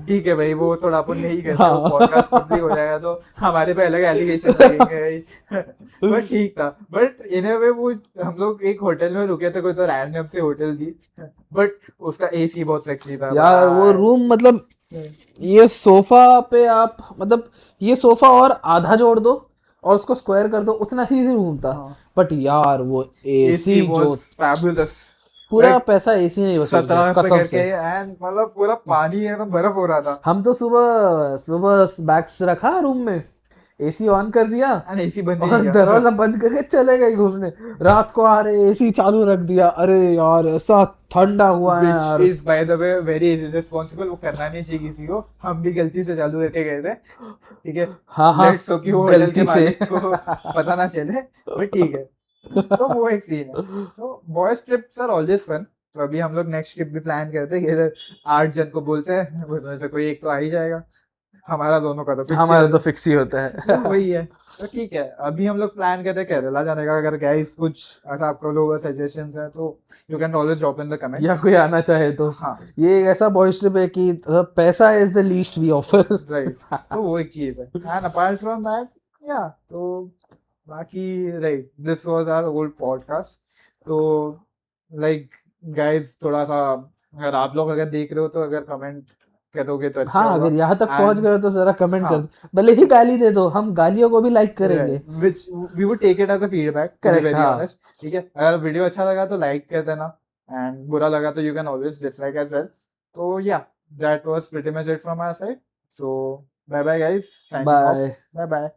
ठीक है भाई, वो थोड़ा अपन नहीं करते, वो पॉडकास्ट पब्लिक हो हाँ। जाएगा तो हमारे पे अलग एलिगेशन लगेंगे भाई। बट ठीक था, बट इन अ वे वो हम लोग एक होटल में रुके थे, कोई तो रैंडम से होटल थी, बट उसका एसी बहुत सेक्सी था यार वो भाई। रूम मतलब ये सोफा पे आप मतलब ये सोफा और आधा जोड़ दो और उसको स्क्वायर कर दो उतना ही रूम था। हाँ बट यार वो एसी एसी वाज जो फैबुलस। पूरा पैसा एसी नहीं वसूल किया 17 पे कसम करके से। एंड मतलब पूरा पानी एकदम बर्फ हो रहा था हम तो सुबह सुबह बैग्स रखा रूम में, एसी ऑन कर दिया एंड एसी बंद ही नहीं और किया। दरवाजा बंद करके चले गए घूमने। रात को आ रहे एसी चालू रख दिया, अरे यार ऐसा ठंडा हुआ है विच यार। Is by the way very irresponsible, वो करना नहीं चाहिए किसी को, हम भी गलती से चालू करके गए थे, ठीक है। हाँ हाँ लेट्स हो कि वो होटल के गलती से। मालिक को पता ना चले, बट ठीक है। तो वो एक सीन है। तो boys trips are always fun. तो अभी हम लोग नेक्स्ट ट्रिप भी प्लान करते हैं कि इधर 8 जन को बोलते हैं, उसमें से कोई एक तो आ ही जाएगा, हमारा दोनों का तो फिक्स ही हमारा तो रहता फिक्स ही होता है। है। वही है। तो ठीक है, अभी हम लोग प्लान कर रहे हैं केरला जाने का। अगर गाइस कुछ ऐसा आपको लोगों का सजेशंस है तो you can always drop in the या कमेंट्स। कोई आना चाहे तो हाँ ये एक ऐसा बॉयज ट्रिप है कि पैसा is the least we offer. Right, तो वो एक चीज है। एंड अपार्ट फ्रॉम दैट या तो बाकी right, this was our old podcast. तो लाइक गाइस थोड़ा सा, अगर आप लोग अगर देख रहे हो तो अगर कमेंट करोगे तो अच्छा हाँ होगा। अगर यहाँ तक पहुंच एंड गए तो जरा कमेंट कर हाँ दो, भले ही गाली दे दो हम गालियों को भी लाइक करेंगे। Right, which we would take it as a feedback to be correct very हाँ। ऑनेस्ट, ठीक है। अगर वीडियो अच्छा लगा तो लाइक कर देना, एंड बुरा लगा तो you can always dislike as well. तो या that was pretty much it from our side. So bye bye guys, signing off. Bye. Bye bye.